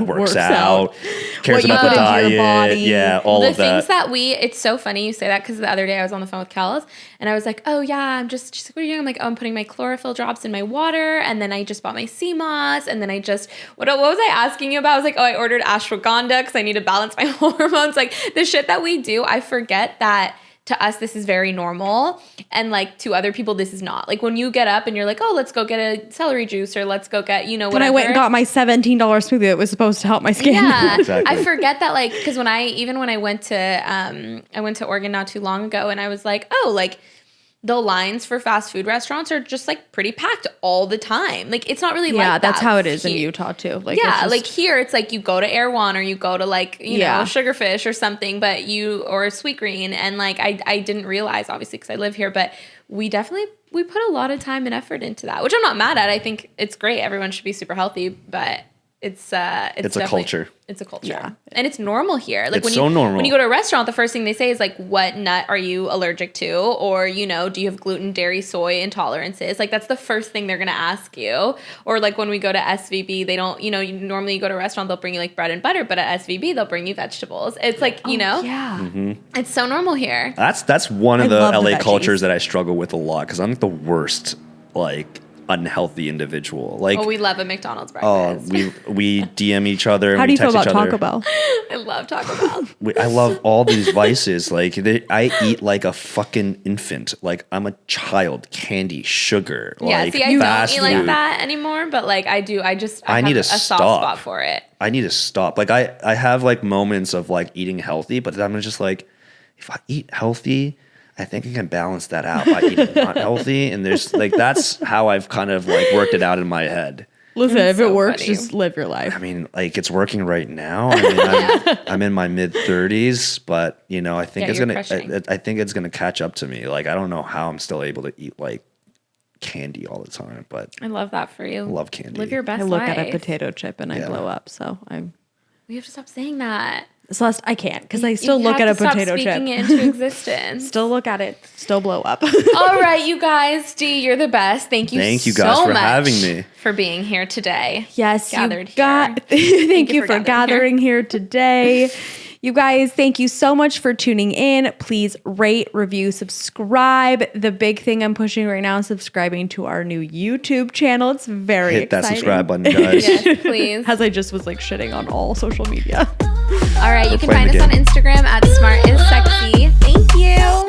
works out, cares What you about the put into your diet, body. yeah, all The of that. things that it's so funny you say that because the other day I was on the phone with Kels and I was like, oh yeah, she's like, what are you doing? I'm like, oh, I'm putting my chlorophyll drops in my water and then I just bought my sea moss and then I just, what was I asking you about? I was like, oh, I ordered ashwagandha because I need to balance my hormones. Like the shit that we do, I forget that to us, this is very normal. And like to other people, this is not. Like when you get up and you're like, oh, let's go get a celery juice or let's go get, When whatever. I went and got my $17 smoothie that was supposed to help my skin. Yeah, Exactly. I forget that like because when I went to Oregon not too long ago and I was like, oh, like the lines for fast food restaurants are just like pretty packed all the time. Like it's not really Yeah, like that's that how it is in here. Utah too. Like, Yeah, it's just- like here it's like you go to Air One or you go to like you Yeah. know Sugarfish or something, but or Sweet Green, and like I didn't realize obviously because I live here, but we put a lot of time and effort into that, which I'm not mad at. I think it's great. Everyone should be super healthy, but it's a definitely- culture. It's a culture, Yeah. and it's normal here. Like It's when so normal. when you go to a restaurant, the first thing they say is like, "What nut are you allergic to?" Or do you have gluten, dairy, soy intolerances? Like that's the first thing they're gonna ask you. Or like when we go to SVB, they don't. Normally you go to a restaurant, they'll bring you like bread and butter, but at SVB they'll bring you vegetables. It's like yeah. it's so normal here. That's one of I the love the LA veggies. cultures that I struggle with a lot because I'm like the worst like unhealthy individual. Like Well, we love a McDonald's oh, breakfast. we DM each other. How and do we you feel text about each other. Taco Bell? I love Taco Bell. I love all these vices. Like I eat like a fucking infant. Like I'm a child. Candy, sugar. Yeah, like see, I don't fast eat like food. that anymore, but like I do. I I need have to a soft stop. spot for it. I need to stop. Like I have like moments of like eating healthy, but then I'm just like, if I eat healthy, I think I can balance that out by eating not healthy. And there's like that's how I've kind of like worked it out in my head. Listen, if so it works, funny. just live your life. I mean, like it's working right now. I mean, I'm in my mid 30s, but I think Yeah, it's you're gonna. crushing. I think it's gonna catch up to me. Like I don't know how I'm still able to eat like candy all the time, but I love that for you. I love candy. Live your best I look life. at a potato chip and I Yeah. blow up. So I'm We have to stop saying that. Celeste. I can't because I still You look have at a to stop potato chip. speaking it into existence. Still look at it. Still blow up. All right, you guys. Dee, you're the best. Thank you. Thank you so guys for much having me. for being here today. Yes, Gathered you got. here. Thank you for gathering here today. You guys, thank you so much for tuning in. Please rate, review, subscribe. The big thing I'm pushing right now is subscribing to our new YouTube channel. It's very Hit that exciting. subscribe button, guys. Yes, please. As I just was like shitting on all social media. All right, you We're can playing find the us on game. Instagram at smartissexy. Thank you.